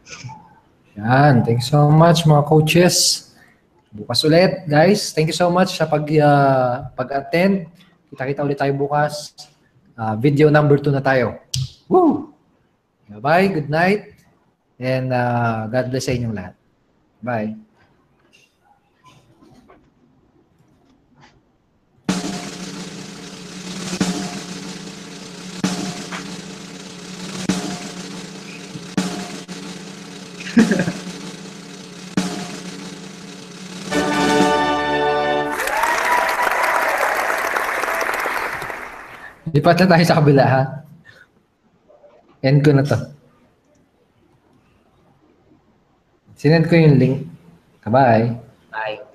Yan. Thank you so much mga coaches. Bukas ulit, guys. Thank you so much sa pag-attend. Kita-kita ulit tayo bukas. Video number 2 na tayo. Woo! Bye-bye. Good night. And God bless sa inyong lahat. Bye. Lipat na tayo sa kabila, ha? End ko na to. Sinend ko yung link. Bye. Bye.